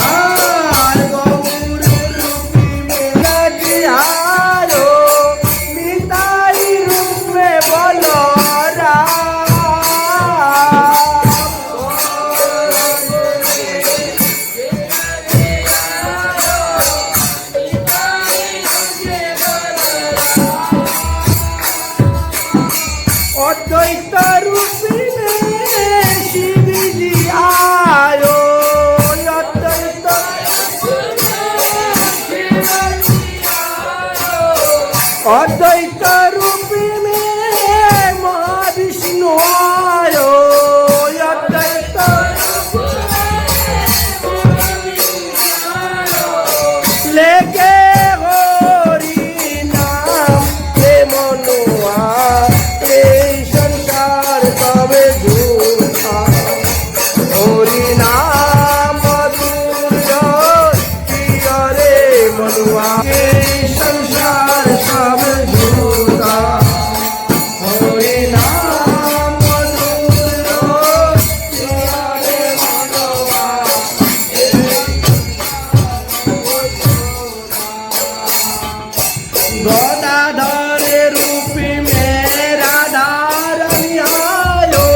আর গৌরি রূপী মেলা जी आयो, निताई रूप में बोलो राम। अद्वैत रूपी में शिव जी आयो, अद्वैत रूपी में महाविष्णु आयो, अद्वैत लेके हरि नाम ले मनुआ, ये संसार सब झूठा। हरि नाम मधुर किया रे मनुआ, ये संसार सब झूठा। हरि नाम मधुर किया रे मनुआ। गदाधर रूप में राधा रानी आयो,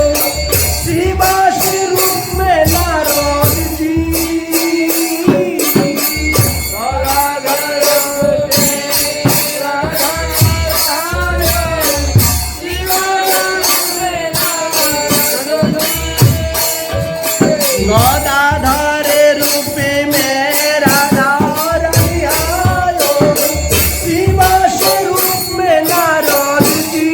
शिवास रूप में नारद जी। गदाधर रूप में राधा रानी आयो, शिवास में नारद जी। गदाधर रूप में राधा रानी आयो, शिवास रूप में नारद जी।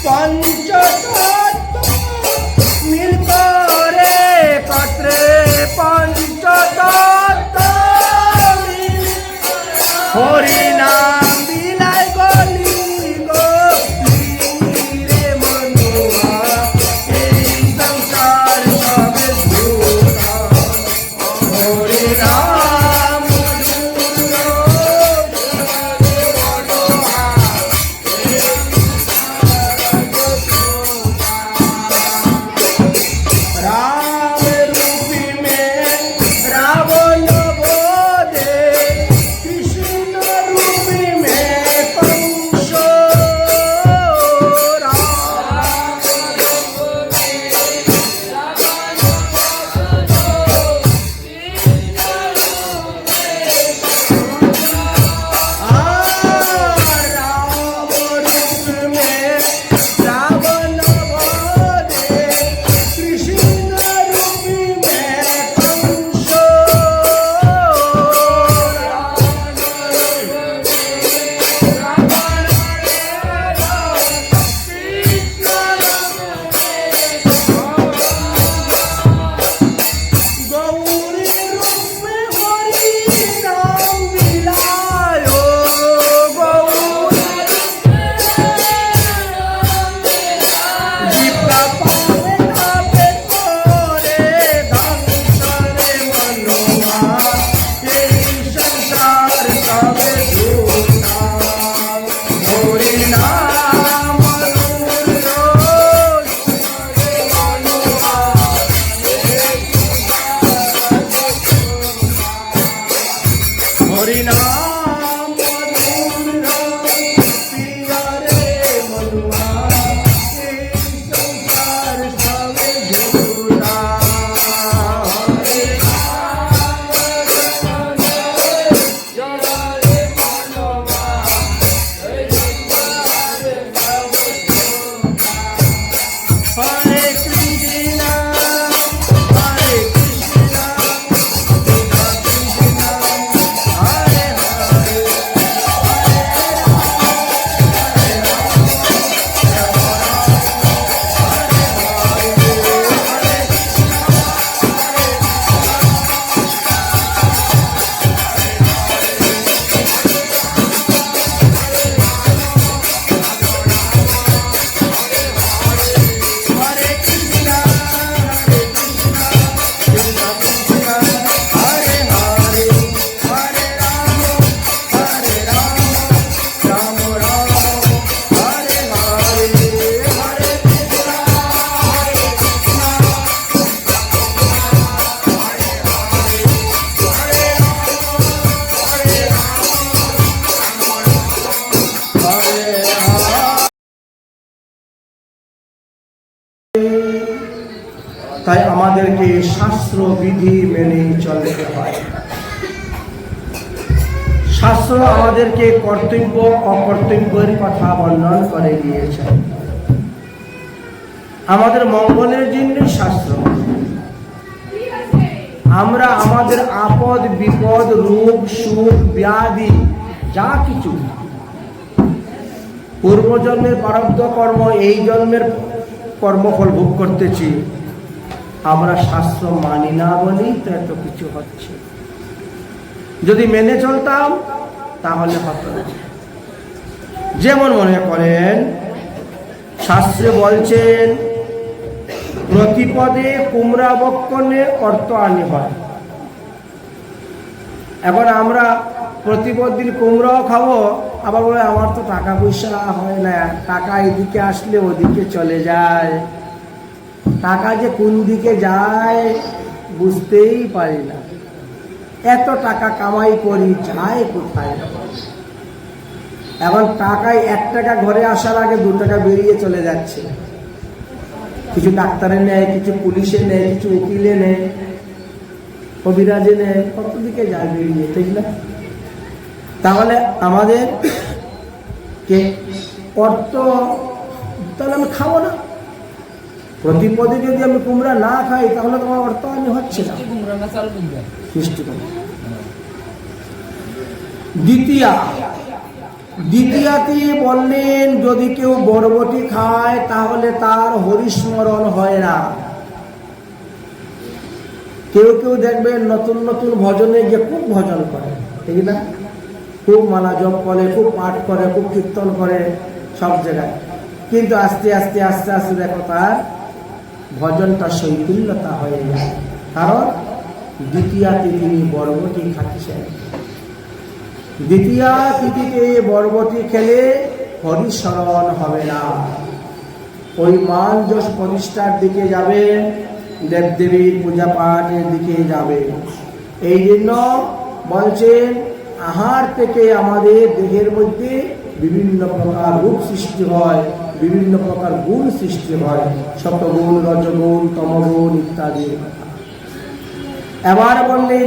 पंचतत्व मिलकर एकत्र, पंचतत्व हरि नाम बिलाय गली गली रे मनुआ, এই সংসার সব ঝूঠা। হরি নাম राम रूप में रावण बोधे, कृष्ण रूप में कंस। राम रूप में रावण बोधे, कृष्ण रूप में कंस। गौरी रूप में हरि नाम बिलायो, गौरी जीवका पावे नापे तोरे धंस रे मनुआ, ये संसार सब झूठा। हरि नाम मधुर मनुआ, हरि नाम मधुर पिया रे मनुआ, ये संसार सब झूठा। हरि हरे कृष्ण हरे कृष्ण कृष्ण हरे हरे, हरे कृष्ण कृष्ण कृष्ण हरे हरे, हरे राम राम राम हरे हरे, हरे कृष्ण তাই আমাদেরকে শাস্ত্র বিধি মেনে চলতে হয়। শাস্ত্র আমাদেরকে কর্তব্য অকর্তব্যের কথা বর্ণন করে দিয়েছে। আমাদের মঙ্গলের জন্যই শাস্ত্র। আমরা আমাদের আপদ বিপদ রোগ সুখ ব্যাধি যা কিছু পূর্বজন্মের প্রারব্ধ কর্ম এই জন্মের কর্মফল ভোগ করতেছি, আমরা শাস্ত্র মানি না বলেই তো এত কিছু হচ্ছে। যদি মেনে চলতাম তাহলে হতো না। যেমন মনে করেন শাস্ত্রে বলছেন প্রতিপদে কুমড়া বক্ষণে অর্থ আনি হয়। এখন আমরা প্রতিপদ দিন কুমড়াও খাবো, আবার বলে আমার তো টাকা পয়সা হয় না, টাকা এদিকে আসলে ওদিকে চলে যায়, টাকা যে কোন দিকে যায় বুঝতেই পারি না, এত টাকা কামাই করি যায় কোথায়। এখন টাকায় 1 টাকা ঘরে আসার আগে 2 টাকা বেরিয়ে চলে যাচ্ছে। কিছু ডাক্তারে নেয়, কিছু পুলিশে নেয়, কিছু উকিলে নেয়, কবিরাজে নেয়, কত দিকে যায় বেরিয়ে, ঠিক না? তাহলে আমাদের কে অর্থ, তাহলে আমি খাবো না। প্রতিপদে যদি আমি কুমড়া না খাই তাহলে তোমার অর্থ আমি হচ্ছে না। দ্বিতীয়াতে বললেন যদি কেউ বরবটি খায় তাহলে তার হরিস্মরণ হয় না। কেউ কেউ দেখবেন নতুন নতুন ভজনে গিয়ে খুব ভজন করে, ঠিক না? খুব মালা জপ করে, খুব পাঠ করে, খুব কীর্তন করে সব জায়গায়, কিন্তু আস্তে আস্তে আস্তে আস্তে দেখো তার ভজনটা শৈথিল্যতা হয়ে যায়। কারণ দ্বিতীয়াতে তিনি বরবটি খাচ্ছেন। দ্বিতীয়া তিথিতে বরবটি খেলে হরিস্মরণ হবে না, ওই মান যশ প্রতিষ্ঠার দিকে যাবে, দেবদেবীর পূজা পাঠের দিকে যাবে। এই জন্য বলছেন আহার থেকে আমাদের দেহের মধ্যে বিভিন্ন প্রকার রূপ সৃষ্টি হয়, বিভিন্ন প্রকার গুণ সৃষ্টি হয়, সতগুণ রজগুণ তমগুণ ইত্যাদি। এবার বললেন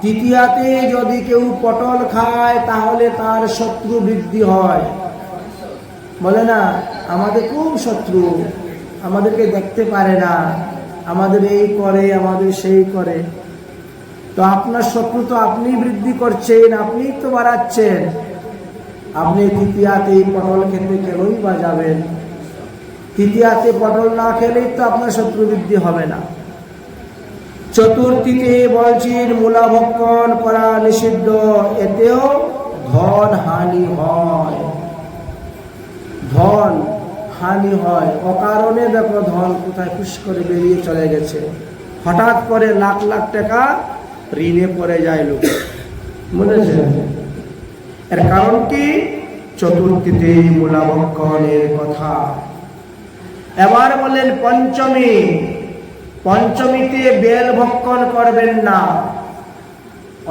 তৃতীয়াতে যদি কেউ পটল খায় তাহলে তার শত্রু বৃদ্ধি হয়। বলে না আমাদের খুব শত্রু, আমাদেরকে দেখতে পারে না, আমাদের এই করে, আমাদের সেই করে। তো আপনার শত্রু তো আপনি বৃদ্ধি করছেন, আপনি তো বাড়াচ্ছেন। আপনি তৃতীয়াতে পটল খেতে কেনই বা যাবেন? তৃতীয়াতে পটল না খেলেই তো আপনার শত্রু বৃদ্ধি হবে না। চতুর্থীতে বলছেন মূলা ভক্ষণ করা নিষিদ্ধ, এতেও ধন হানি হয়। ধন হানি হয় অকারণে। দেখো ধন কোথায় খুশ করে বেরিয়ে চলে গেছে, হঠাৎ করে লাখ লাখ টাকা ঋণে পড়ে যায় লোক, বুঝেছে? এর কারণ কি? চতুর্থীতে মূলা ভক্ষণের কথা। এবার বলেন পঞ্চমীতে বেল ভক্ষণ করবেন না।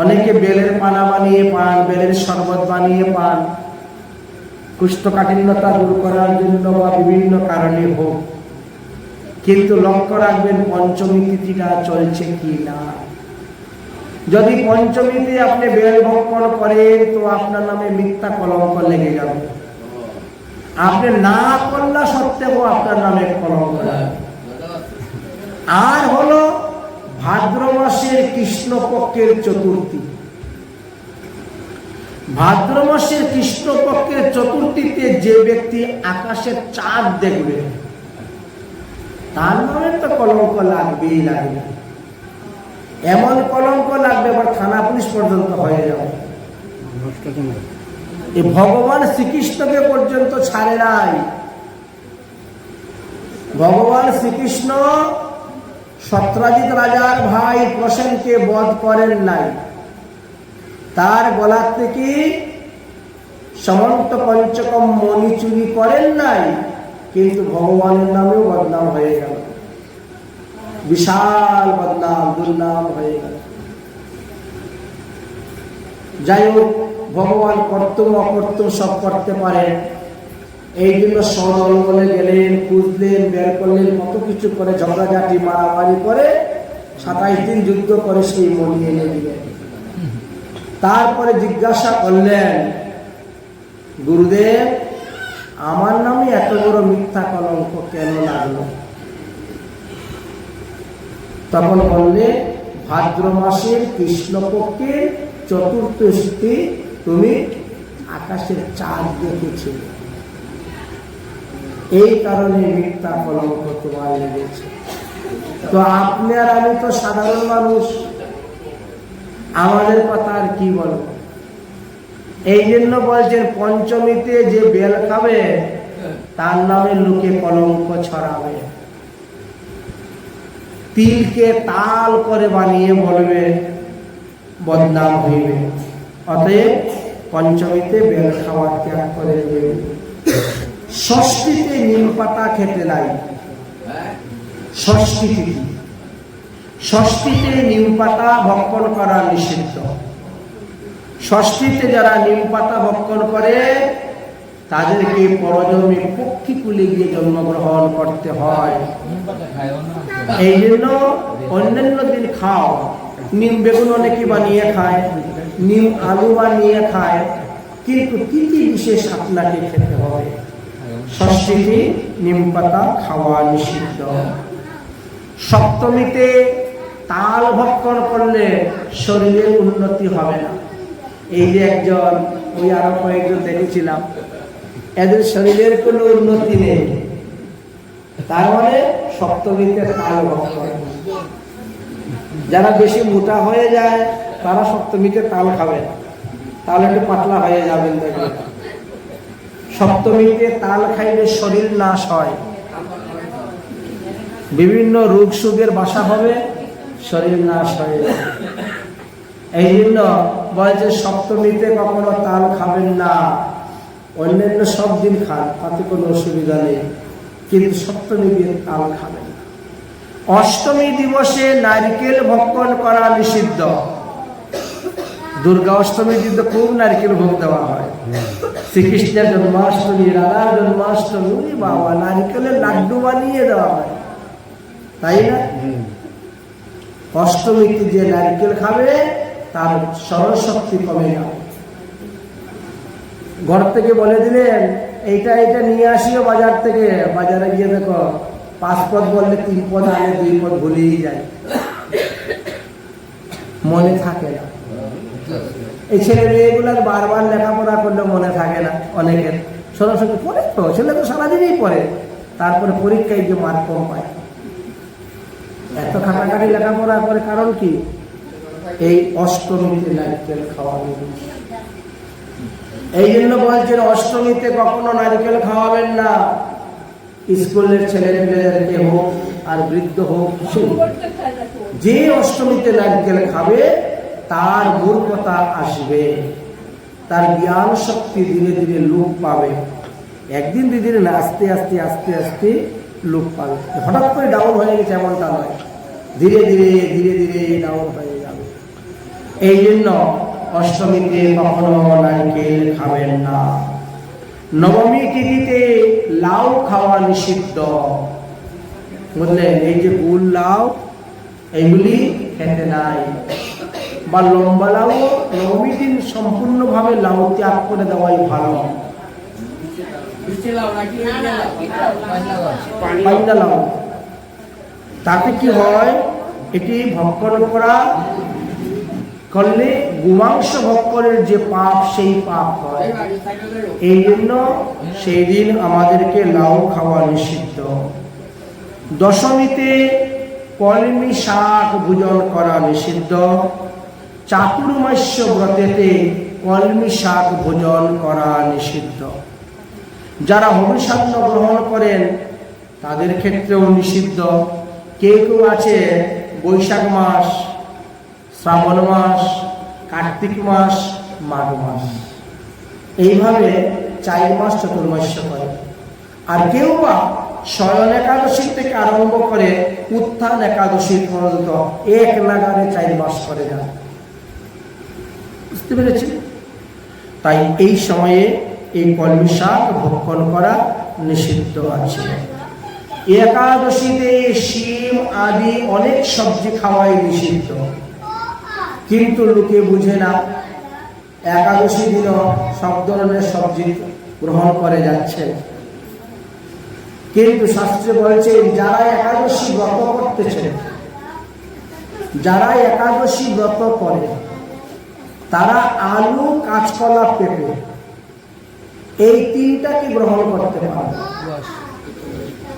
অনেকে বেলের পানা বানিয়ে পান, বেলের শরবত বানিয়ে পান, কুষ্ঠকাঠিন্যতা দূর করার জন্য বা বিভিন্ন কারণে হোক। কিন্তু লক্ষ্য রাখবেন পঞ্চমী তিথিটা চলছে কি না। যদি পঞ্চমীতে আপনি বেল ভক্ষণ করেন তো আপনার নামে মিথ্যা কলঙ্ক লেগে যাবে। আপনি না করলা সত্ত্বেও আপনার নামে কলঙ্ক লাগবে। আর হলো ভাদ্র মাসের কৃষ্ণপক্ষের চতুর্থী। ভাদ্র মাসের কৃষ্ণপক্ষের চতুর্থীতে যে ব্যক্তি আকাশের চাঁদ দেখবে তার নামে তো কলঙ্ক লাগবেই লাগবে। এমন কলঙ্ক লাগবে আবার থানা পুলিশ পর্যন্ত হয়ে যাবে। এই ভগবান শ্রীকৃষ্ণকে পর্যন্ত ছাড়ে নাই। ভগবান শ্রীকৃষ্ণ সত্রাজিৎ রাজার ভাই প্রসেনকে বধ করেন নাই, তার গলার থেকে সমন্ত পঞ্চকম মণি চুরি করেন নাই, কিন্তু ভগবানের নামেও বদনাম হয়ে গেল, বিশাল বদনাম, দুর্নাম হয়ে গেল। যাই হোক, ভগবান কর্তব্য অকর্তব্য সব করতে পারেন। এই জন্য সদলবলে গেলেন, খুঁজলেন, বের করলেন, কত কিছু করে ঝগড়াঝাটি মারামারি করে 27 দিন যুদ্ধ করে সেই মণি এনে দিলেন। তারপরে জিজ্ঞাসা করলেন, গুরুদেব, আমার নামে এত বড় মিথ্যা কলঙ্ক কেন লাগলো? তখন বললে, ভাদ্র মাসের কৃষ্ণপক্ষের চতুর্থী তুমি আকাশের চাঁদ দেখেছিলে, এই কারণে মিথ্যা কলঙ্ক তোমার লেগেছে। তো আপনি আর আমি তো সাধারণ মানুষ, আমাদের কথা আর কি বলবো? এই জন্য বলছেন, পঞ্চমীতে যে বেল খাবে তার নামে লোকে কলঙ্ক ছড়াবে, তিলকে তাল করে বানিয়ে বলবে, বদনাম হইবে। অতএব পঞ্চমীতে বেল খাওয়া ত্যাগ করে দেবে। ষষ্ঠীতে নিম পাতা খেতে নাই। ষষ্ঠীতে নিম পাতা ভক্ষণ করা নিষিদ্ধ। ষষ্ঠীতে যারা নিম পাতা ভক্ষণ করে তাদেরকে পরজন্মে পক্ষীকুলে গিয়ে জন্মগ্রহণ করতে হয়। এই জন্য অন্যান্য দিন খাও, নিম বেগুন অনেকে বানিয়ে খায়, নিম আলু বানিয়ে খায়, কিন্তু তিথি বিশেষ আপনাকে খেতে হবে। ষষ্ঠীতে নিম পাতা খাওয়া নিষিদ্ধ। সপ্তমীতে তাল ভক্ষণ করলে শরীরের উন্নতি হবে না। এই যে একজন, ওই আরো কয়েকজন দেখেছিলাম, এদের শরীরের কোনো উন্নতি নেই, তার মানে সপ্তমীতে তাল ভক্ষণ। যারা বেশি মোটা হয়ে যায় তারা সপ্তমীতে তাল খাবে, তাহলে একটু পাতলা হয়ে যাবেন। দেখবেন সপ্তমীতে তাল খাইলে শরীর নাশ হয়, বিভিন্ন রোগ সুগের বাসা হবে, শরীর নাশ হয়ে যাবে। এই জন্য বলছে সপ্তমীতে কখনো তাল খাবেন না, অন্যান্য সব দিন খান, তাতে কোনো অসুবিধা নেই, কিন্তু সপ্তমীতে তাল খাবেন না। অষ্টমী দিবসে নারকেল ভক্ষণ করা নিষিদ্ধ। দুর্গা অষ্টমীর দিন তো খুব নারকেল ভোগ দেওয়া হয়। শ্রীকৃষ্ণের জন্মাষ্টমী, রাধার জন্মাষ্টমী, বাবা নারকেলের লাড্ডু বানিয়ে দেওয়া হয়, তাই না? অষ্টমীতে যে নারকেল খাবে তার স্মরণশক্তি কমে যাবে। ঘর থেকে বলে দিলেন এইটা নিয়ে আসিও বাজার থেকে, বাজারে গিয়ে দেখো 5 পদ বললে 3 পদ আনে, 2 পদ ভুলেই যায়, মনে থাকে না। এই ছেলে মেয়েগুলার বারবার লেখাপড়া করলে মনে থাকে না অনেকের, সরাসরি পড়ে তো, ছেলে তো সারাদিনই পড়ে, তারপরে পরীক্ষায় গিয়ে মার্ক কম পায়। এত খাটাখাটি লেখাপড়া করে কারণ কি? এই অষ্টমীতে নারকেল খাওয়াবেন। এই জন্য বলছেন অষ্টমীতে কখনো নারকেল খাওয়াবেন না। স্কুলের ছেলে মেয়েদেরকে হোক আর বৃদ্ধ হোক, যে অষ্টমীতে নারকেল খাবে তার মূর্খতা আসবে, তার জ্ঞান শক্তি ধীরে ধীরে লোপ পাবে। একদিন দুদিন না, আস্তে আস্তে আস্তে আস্তে লোপ পাবে। হঠাৎ করে ডাউন হয়ে গেছে এমনটা নয়, ধীরে ধীরে ধীরে ধীরে ডাউন হয়ে যাবে। এই জন্য অষ্টমীতে কখনো নারকেল খাবেন না। নবমী তিথিতে লাউ খাওয়া নিষিদ্ধ। বুঝলেন? এই যে গুল লাউ, এইগুলি খেতে নাই। বা লম্বা লাউ, নবমী দিন সম্পূর্ণভাবে লাউ ত্যাগ করে দেওয়াই ভালো। পাইনা লাউ, তাতে কি হয়? এটি ভক্ষণ করলে গোমাংস ভক্ষণের যে পাপ, সেই পাপ হয়। এই জন্য সেই দিন আমাদেরকে লাউ খাওয়া নিষিদ্ধ। দশমীতে কলমি শাক ভোজন করা নিষিদ্ধ। চাতুর্মাস্য ব্রতেতে কলমি শাক ভোজন করা নিষিদ্ধ। যারা হবিষান্ন গ্রহণ করেন তাদের ক্ষেত্রেও নিষিদ্ধ। কেউ কেউ আছে বৈশাখ মাস, শ্রাবণ মাস, কার্তিক মাস, মাঘ মাস, এইভাবে 4 মাস চতুর্মাস্য করে। আর কেউ বা শয়ন একাদশী থেকে আরম্ভ করে উত্থান একাদশী পর্যন্ত এক নাগারে 4 মাস করে যায়। বুঝতে পেরেছি? তাই এই সময়ে এই কলমি শাক ভক্ষণ করা নিষিদ্ধ আছে। একাদশীতে শিম আদি অনেক সবজি খাওয়াই নিষিদ্ধ, কিন্তু লোকে বুঝে না। একাদশী দিনও সব ধরনের সবজি গ্রহণ করে যাচ্ছে। কিন্তু শাস্ত্রে বলছে যারা একাদশী ব্রত করতেছে, যারা একাদশী ব্রত করে তারা আলু, কাঁচকলা, পেঁপে এই তিনটাকে গ্রহণ করতে পারে।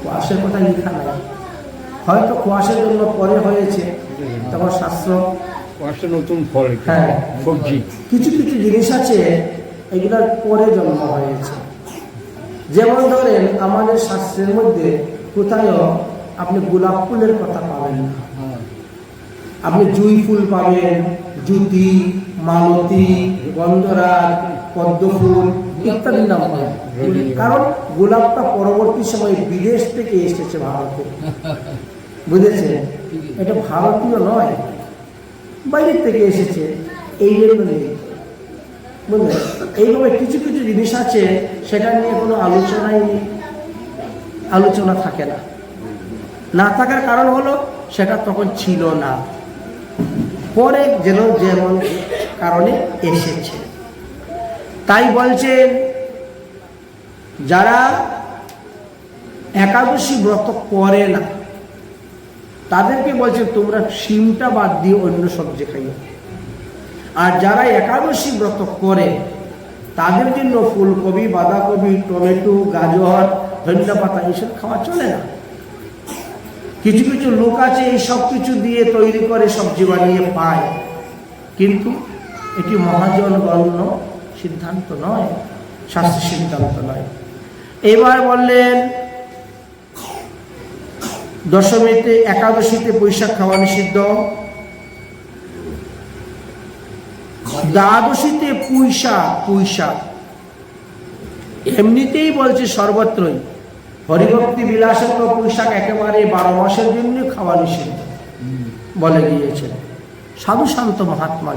কোয়াশের কথা লেখা নাই, হয়তো কোয়াশের জন্য পরে হয়েছে, তখন শাস্ত্র নতুন ফল, হ্যাঁ সবজি কিছু কিছু জিনিস আছে এগুলোর পরে জন্ম হয়েছে। যেমন ধরেন আমাদের শাস্ত্রের মধ্যে কোথায়ও আপনি গোলাপ ফুলের কথা পাবেন না, আপনি জুঁই ফুল পাবেন, জুতি, মালতী, গন্ধরাজ, পদ্ম ফুল ইত্যাদি নাম পাবেন। কারণ গোলাপটা পরবর্তী সময় বিদেশ থেকে এসেছে ভারতে, বুঝেছে? এটা ভারতীয় নয়, বাইরের থেকে এসেছে, এই জন্য নেই, বুঝলেন? এইভাবে কিছু কিছু জিনিস আছে সেটা নিয়ে কোনো আলোচনাই নেই, আলোচনা থাকে না। না থাকার কারণ হলো সেটা তখন ছিল না, পরে যেন যেমন কারণে এসেছে। তাই বলছেন যারা একাদশী ব্রত করে না তাদেরকে বলছে তোমরা শিমটা বাদ দিয়ে অন্য সবজি খাইও। আর যারা একাদশী ব্রত করে তাদের জন্য ফুলকপি, বাঁধাকপি, টমেটো, গাজর, ধনিয়া পাতা এইসব খাওয়া চলে না। কিছু কিছু লোক আছে এই সব কিছু দিয়ে তৈরি করে সবজি বানিয়ে পায়, কিন্তু এটি মহাজন গণ্য সিদ্ধান্ত নয়, শাস্ত্রের সিদ্ধান্ত নয়। এবার বললেন দশমীতে, একাদশীতে পুঁইশাক খাওয়া নিষিদ্ধ, দ্বাদশীতে পুঁইশাক এমনিতেই বলছে সর্বত্রই হরিভক্তি বিলাসের পুঁইশাক একেবারে 12 মাসের জন্য খাওয়া নিষিদ্ধ বলে গিয়েছেন। সাধু শান্ত মহাত্মা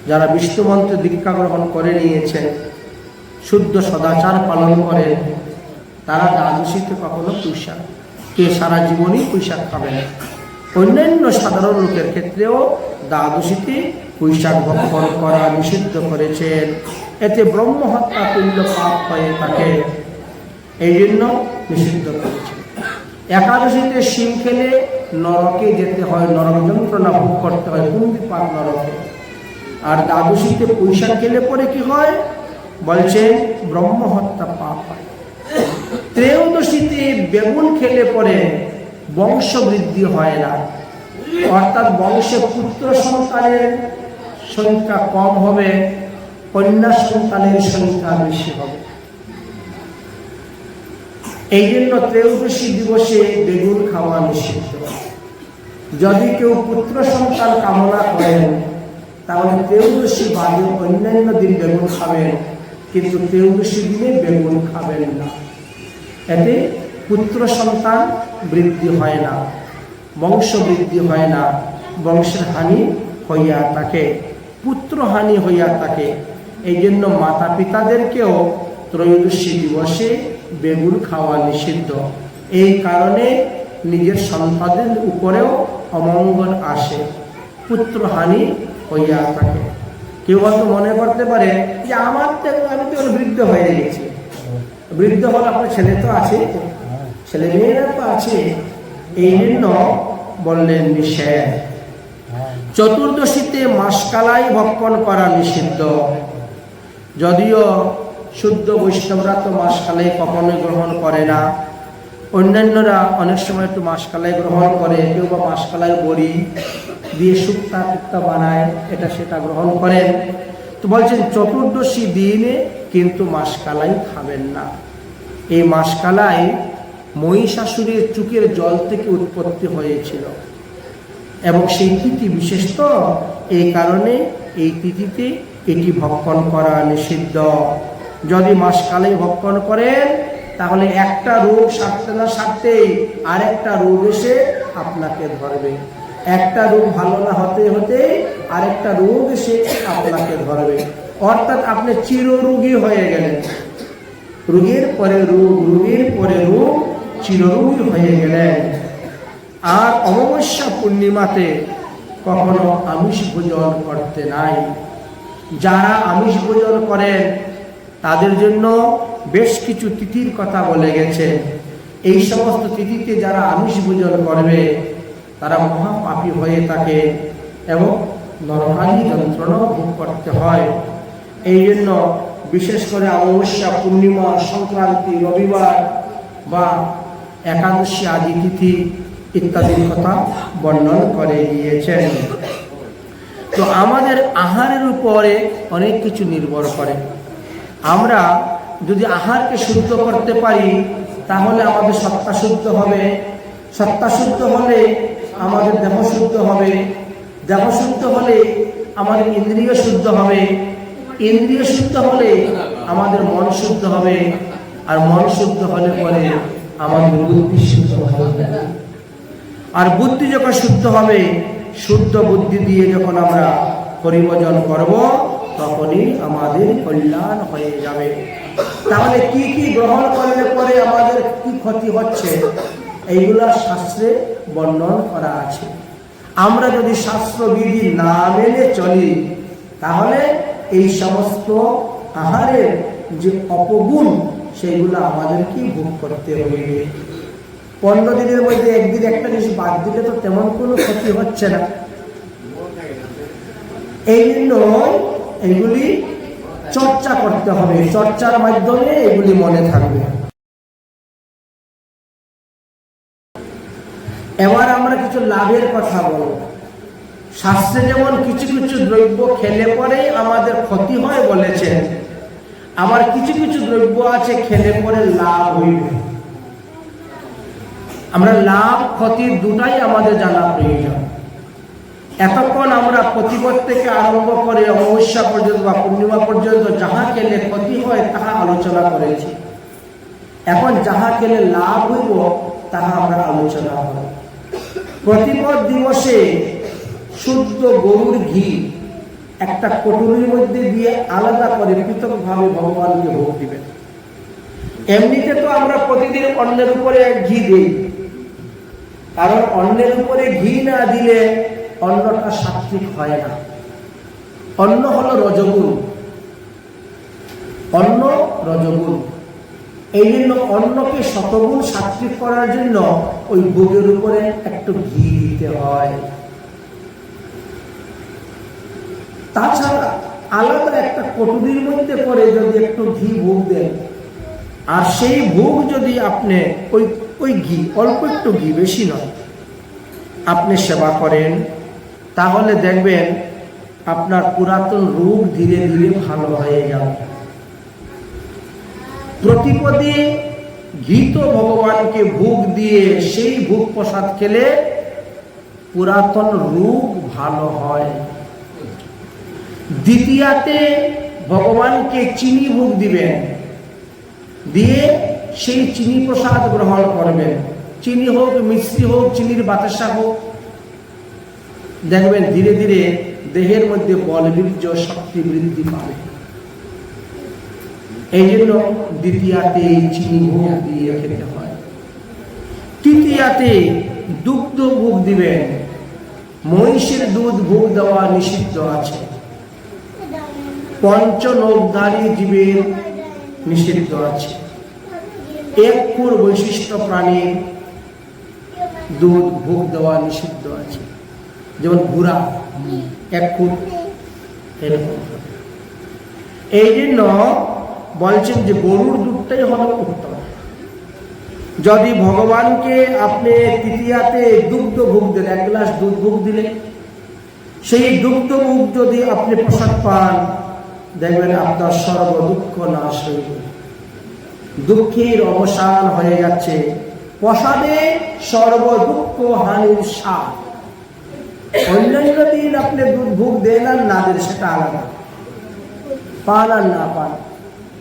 যারা বিষ্ণু মন্ত্রে দীক্ষা গ্রহণ করে নিয়েছেন, শুদ্ধ সদাচার পালন করেন, তারা দ্বাদশীতে কখনো পুঁইশাক, কে সারা জীবনই পুঁইশাক খাবে না। অন্যান্য সাধারণ লোকের ক্ষেত্রেও দ্বাদশীতে পুঁইশাক ভক্ষণ করা নিষিদ্ধ করেছেন। এতে ব্রহ্মহত্যা তুল্য পাপ হয়ে থাকে, এই জন্য নিষিদ্ধ করেছেন। একাদশীতে শিম খেলে নরকে যেতে হয়, নরক যন্ত্রণা ভোগ করতে হয়, কুন্দিপাত নরকে। আর দ্বাদশীতে পুঁইশাক খেলে পরে কি হয় বলছেন ব্রহ্মহত্যা পাপ হয়। ত্রয়োদশীতে বেগুন খেলে পরে বংশ বৃদ্ধি হয় না, অর্থাৎ বংশে পুত্র সন্তানের সংখ্যা কম হবে, কন্যা সন্তানের সংখ্যা বেশি হবে। এই জন্য ত্রয়োদশী দিবসে বেগুন খাওয়া নিষিদ্ধ। যদি কেউ পুত্র সন্তান কামনা করেন তাহলে ত্রয়োদশী বাদে অন্যান্য দিন বেগুন খাবেন, কিন্তু ত্রয়োদশী দিনে বেগুন খাবেন না। এতে পুত্র সন্তান বৃদ্ধি হয় না, বংশ বৃদ্ধি হয় না, বংশের হানি হইয়া থাকে, পুত্র হানি হইয়া থাকে। এই জন্য মাতা পিতাদেরকেও ত্রয়োদশী দিবসে বেগুন খাওয়া নিষিদ্ধ। এই কারণে নিজের সন্তানদের উপরেও অমঙ্গল আসে, পুত্র হানি হইয়া থাকে। কেউ হয়তো মনে করতে পারে যে আমি তো বৃদ্ধ হয়ে গেছি, বৃদ্ধ হলে আপনার ছেলে তো আছে, ছেলে মেয়েরা তো আছে, এই জন্য বললেন নিষেধ। চতুর্দশীতে মাসকালাই ভক্ষণ করা নিষিদ্ধ। যদিও শুদ্ধ বৈষ্ণবরা তো মাসকালাই কখনোই গ্রহণ করে না, অন্যান্যরা অনেক সময় একটু মাসকালাই গ্রহণ করে, কেউ বা মাসকালাই বড়ি দিয়ে শুক্তা টুক্তা বানায়, এটা সেটা গ্রহণ করেন। তো বলছেন চতুর্দশী দিনে কিন্তু মাসকালাই খাবেন না। এই মাসকালাই মহিষাসুরের চুকের জল থেকে উৎপত্তি হয়েছিল এবং সেই তিথি বিশেষ, তো এই কারণে এই তিথিতে এটি ভক্ষণ করা নিষিদ্ধ। যদি মাসকালাই ভক্ষণ করেন তাহলে একটা রোগ সারতে না সারতেই আরেকটা রোগ এসে আপনাকে ধরবে, একটা রোগ ভালো না হতে হতে আরেকটা রোগ এসে আপনাকে ধরবে, অর্থাৎ আপনি চিররোগী হয়ে গেলেন। রোগের পরে রোগ, রোগের পরে রোগ, চিররোগী হয়ে গেলেন। আর অমাবস্যা পূর্ণিমাতে কখনো আমিষ ভোজন করতে নাই, যারা আমিষ ভোজন করেন তাদের জন্য বেশ কিছু তিথির কথা বলে গেছে। এই সমস্ত তিথিতে যারা আমিষ ভোজন করবে তারা মহাপাপী হয়ে থাকে এবং নরকালী যন্ত্রণা ভোগ করতে হয়। এই জন্য বিশেষ করে অমাবস্যা, পূর্ণিমা, সংক্রান্তি, রবিবার বা একাদশী আদি তিথি ইত্যাদির কথা বর্ণন করে গিয়েছেন। তো আমাদের আহারের উপরে অনেক কিছু নির্ভর করে। আমরা যদি আহারকে শুদ্ধ করতে পারি তাহলে আমাদের সত্তা শুদ্ধ হবে, সত্তা শুদ্ধ হলে আমাদের দেহ শুদ্ধ হবে, দেহ শুদ্ধ হলে আমাদের ইন্দ্রিয় শুদ্ধ হবে, ইন্দ্রিয় শুদ্ধ হলে আমাদের মন শুদ্ধ হবে, আর মন শুদ্ধ হলে পরে আমাদের বুদ্ধি শুদ্ধ হবে। আর বুদ্ধি যখন শুদ্ধ হবে, শুদ্ধ বুদ্ধি দিয়ে যখন আমরা পরিভোজন করব তখনই আমাদের কল্যাণ হয়ে যাবে। তাহলে কি কি গ্রহণ করলে পরে আমাদের কি ক্ষতি হচ্ছে এইগুলা শাস্ত্রে বর্ণন করা আছে। আমরা যদি শাস্ত্রবিধি না মেনে চলি তাহলে এই সমস্ত আহারের যে অপগুণ সেগুলো আমাদেরকে ভোগ করতে হবে। 15 দিনের মধ্যে একদিন একটা জিনিস বাদ দিলে তো তেমন কোনো ক্ষতি হচ্ছে না। এই জন্য এগুলি চর্চা করতে হবে, চর্চার মাধ্যমে এগুলি মনে থাকবে। এবার আমরা কিছু লাভের কথা বলব। শাস্ত্রে যেমন কিছু কিছু দ্রব্য খেলে পরে আমাদের ক্ষতি হয় বলেছে, আবার কিছু কিছু দ্রব্য আছে খেলে পরে লাভ হইবে। আমরা লাভ ক্ষতির দুটাই আমাদের জানা প্রয়োজন। এতক্ষণ আমরা প্রতিপদ থেকে আরম্ভ করে অমাবস্যা পর্যন্ত বা পূর্ণিমা পর্যন্ত যাহা খেলে ক্ষতি হয় তাহা আলোচনা করেছি। এখন যাহা খেলে লাভ হইব তাহা আমরা আলোচনা করব। প্রতিপদ দিবসে শুদ্ধ গরুর ঘি একটা কটুরির মধ্যে দিয়ে আলাদা করে পৃথকভাবে ভগবানকে ভোগ দিবেন। এমনিতে তো আমরা প্রতিদিন অন্নের উপরে ঘি দিই, কারণ অন্নের উপরে ঘি না দিলে অন্নটা সাত্বিক হয় না। অন্ন হলো রজগুণ, অন্ন রজগুণ। এই জন্য অন্নকে শতগুণ সাত্বিক করার জন্য ওই ভোগের উপরে একটু ঘি দিতে হয়। তাছাড়া আলাদা একটা কটুরির মধ্যে করে যদি একটু ঘি ভোগ দেন, আর সেই ভোগ যদি আপনি ওই ঘি অল্প একটু ঘি, বেশি নয়, আপনি সেবা করেন তাহলে দেখবেন আপনার পুরাতন রোগ ধীরে ধীরে ভালো হয়ে যাবে। প্রতিপদে ঘৃত ভগবানকে ভোগ দিয়ে সেই ভোগ প্রসাদ খেলে পুরাতন রোগ ভালো হয়। দ্বিতীয়াতে ভগবানকে চিনি ভোগ দিবেন, দিয়ে সেই চিনি প্রসাদ গ্রহণ করবেন। চিনি হোক, মিশ্রি হোক, চিনির বাতাসা হোক, দেখবেন ধীরে ধীরে দেহের মধ্যে বল, বীর্য, শক্তি বৃদ্ধি পাবে। এই জন্য দ্বিতীয়াতে চিনি ভোগ দিয়ে খেতে হয়। তৃতীয়াতে দুগ্ধ ভোগ দিবেন। মহিষের দুধ ভোগ দেওয়া নিষিদ্ধ আছে। পঞ্চনখধারী জীবের নিষিদ্ধ আছে। এক খুর বৈশিষ্ট্য প্রাণীর দুধ ভোগ দেওয়া নিষিদ্ধ আছে, যেমন ঘোড়া এক খুর, এরকম। এই জন্য বলছেন যে গরুর দুধটাই হলো উত্তম। যদি ভগবানকে আপনি তৃতীয়াতে দুগ্ধ ভোগ দেন, 1 গ্লাস দুধ ভোগ দিলে, সেই দুগ্ধ ভোগ যদি আপনি প্রসাদ পান, দেখবেন আপনার সর্ব দুঃখ নাশ হইবে, দুঃখের অবসান হয়ে যাচ্ছে। প্রসাদে সর্ব দুঃখ হানির সার। অন্যান্য দিন আপনি দুধ ভোগ দেন আর না দেন সেটা আলাদা, পান আর না পান,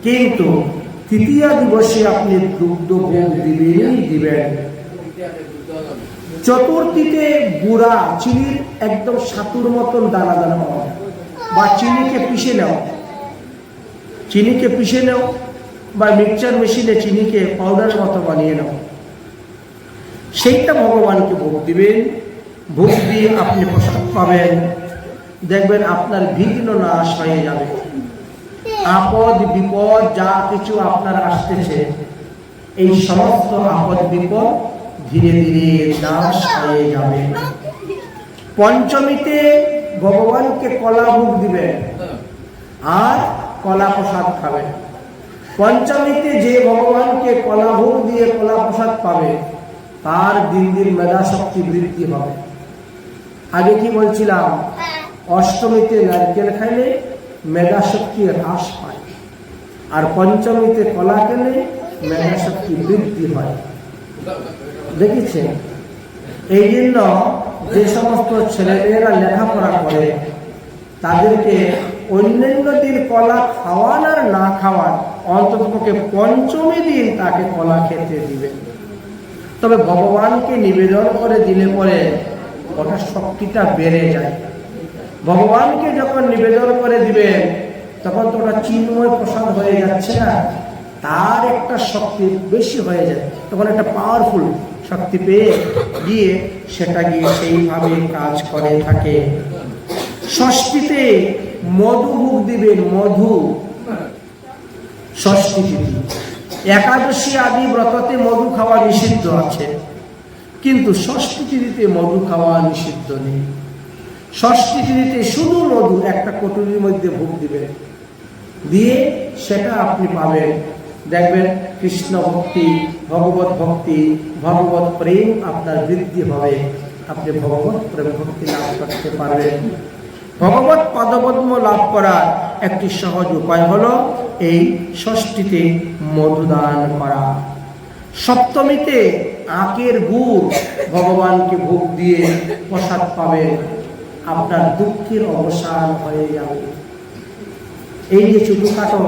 কিন্তু তৃতীয়া দিবসে আপনি দুগ্ধ ভোগ দিবেন। চতুর্থীতে গুড়া, চিনির একদম সাতুর মতন দানা দানা পাওয়া, বা চিনিকে পিষে নাও বা মিক্সচার মেশিনে চিনিকে পাউডারের মতো বানিয়ে নাও, সেইটা ভগবানকে ভোগ দিবেন। ভোগ দিয়ে আপনি প্রসাদ পাবেন। দেখবেন আপনার বিঘ্ন নাশ হয়ে যাবে। আপদ বিপদ যা কিছু আপনার আসতেছে, এই সমস্ত আপদ বিপদ ধীরে ধীরে নাশ হয়ে যাবে। পঞ্চমীতে ভগবানকে কলা ভোগ দিবেন আর কলা প্রসাদ খাবেন। পঞ্চমীতে যে ভগবানকে কলা ভোগ দিয়ে কলা প্রসাদ পাবে তার দিন দিন মেধা শক্তি বৃদ্ধি হবে। আগে কি বলছিলাম, অষ্টমীতে নারকেল খাইলে মেধা শক্তি হ্রাস পায়, আর পঞ্চমীতে কলা খেলে মেধা শক্তি বৃদ্ধি হয়। দেখেছেন? এই জন্য যে সমস্ত ছেলেমেয়েরা লেখাপড়া করে তাদেরকে অন্যান্য দিন কলা খাওয়ান আর না খাওয়ান, অন্ততপক্ষে পঞ্চমী দিন তাকে কলা খেতে দিবে। তবে ভগবানকে নিবেদন করে দিলে পরে ওটা শক্তিটা বেড়ে যায়। ভগবানকে যখন নিবেদন করে দিবেন তখন তো ওটা চিন্ময় প্রসাদ হয়ে যাচ্ছে না, তার একটা শক্তি বেশি হয়ে যায়, তখন একটা পাওয়ারফুল শক্তি পেয়ে গিয়ে সেটা গিয়ে সেইভাবে কাজ করে থাকে। ষষ্ঠীতে মধু ভোগ দিবেন, মধু। ষষ্ঠী তিথি, একাদশী আদি ব্রততে মধু খাওয়া নিষিদ্ধ আছে, কিন্তু ষষ্ঠী তিথিতে মধু খাওয়া নিষিদ্ধ নেই। ষষ্ঠী তিথিতে শুধু মধু একটা কটুরির মধ্যে ভোগ দিবেন, দিয়ে সেটা আপনি পাবেন। দেখবেন কৃষ্ণ ভক্তি, ভগবত ভক্তি, ভগবত প্রেম আপনার বৃদ্ধি হবে, আপনি ভগবত প্রেম ভক্তি লাভ করতে পারবেন। ভগবত পদপদ্ম লাভ করার একটি সহজ উপায় হলো এই ষষ্ঠীতে মধুদান করা। সপ্তমীতে আখের গুড় ভগবানকে ভোগ দিয়ে প্রসাদ পাবেন, আপনার দুঃখের অবসান হয়ে যাবে। এই যে ছোটখাটো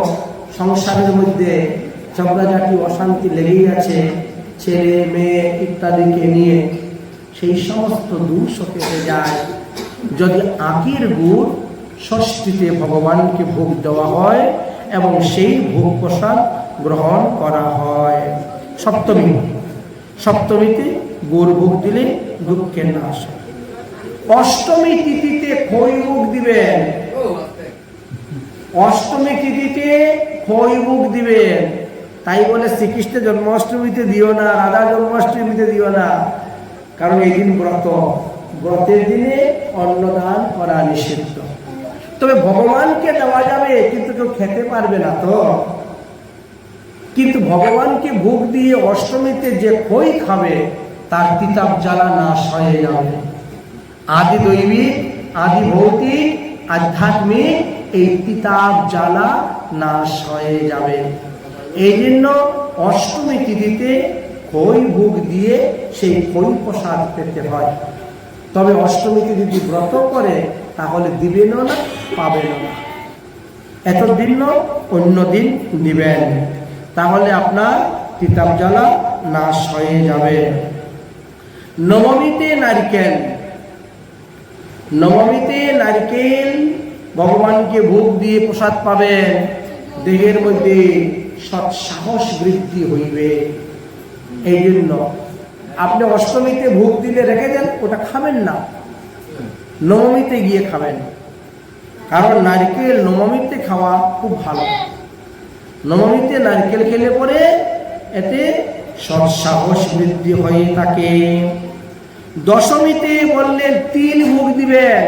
সংসারের মধ্যে ঝগড়াঝাটি অশান্তি লেগেই আছে, ছেলে মেয়ে ইত্যাদিকে নিয়ে, সেই সমস্ত দুঃখ কেটে যায় যদি আখের গুড় ষষ্ঠীতে ভগবানকে ভোগ দেওয়া হয় এবং সেই ভোগ প্রসাদ গ্রহণ করা হয়। সপ্তমীতে গুড় ভোগ দিলে দুঃখের নাশ হয়। অষ্টমী তিথিতে খই ভোগ দিবেন, অষ্টমী তিথিতে খই ভোগ দিবেন। তাই বলে শ্রীকৃষ্ণের জন্মাষ্টমীতে দিও না, রাধা জন্মাষ্টমীতে দিও না, কারণ এই দিন ব্রতের দিনে অন্নদান করা নিষিদ্ধ। তবে ভগবানকে দেওয়া যাবে, কিন্তু কেউ খেতে পারবে না তো। কিন্তু ভগবানকে ভোগ দিয়ে অষ্টমীতে যে খই খাবে তার তিতাব জ্বালা নাশ হয়ে যাবে। আদি দৈবিক, আদি ভৌতিক, আধ্যাত্মিক এই তিতাব জ্বালা নাশ হয়ে যাবে। এই জন্য অষ্টমী তিথিতে খই ভোগ দিয়ে সেই খই প্রসাদ পেতে হয়। তবে অষ্টমীতে যদি ব্রত করে তাহলে দিবেনও না, পাবেনও না। এতদিন অন্য দিন দিবেন, তাহলে আপনার তিতাব জ্বালা নাশ হয়ে যাবে। নবমীতে নারকেল, নবমীতে নারকেল ভগবানকে ভোগ দিয়ে প্রসাদ পাবেন, দেহের মধ্যে সৎসাহস বৃদ্ধি হইবে। এই জন্য আপনি অষ্টমীতে ভোগ দিলে রেখে দেন, ওটা খাবেন না, নবমীতে গিয়ে খাবেন। কারণ নারকেল নবমীতে খাওয়া খুব ভালো। নবমীতে নারকেল খেলে পরে এতে সৎসাহস বৃদ্ধি হয়ে থাকে। দশমীতে বললেন তিল ভোগ দিবেন,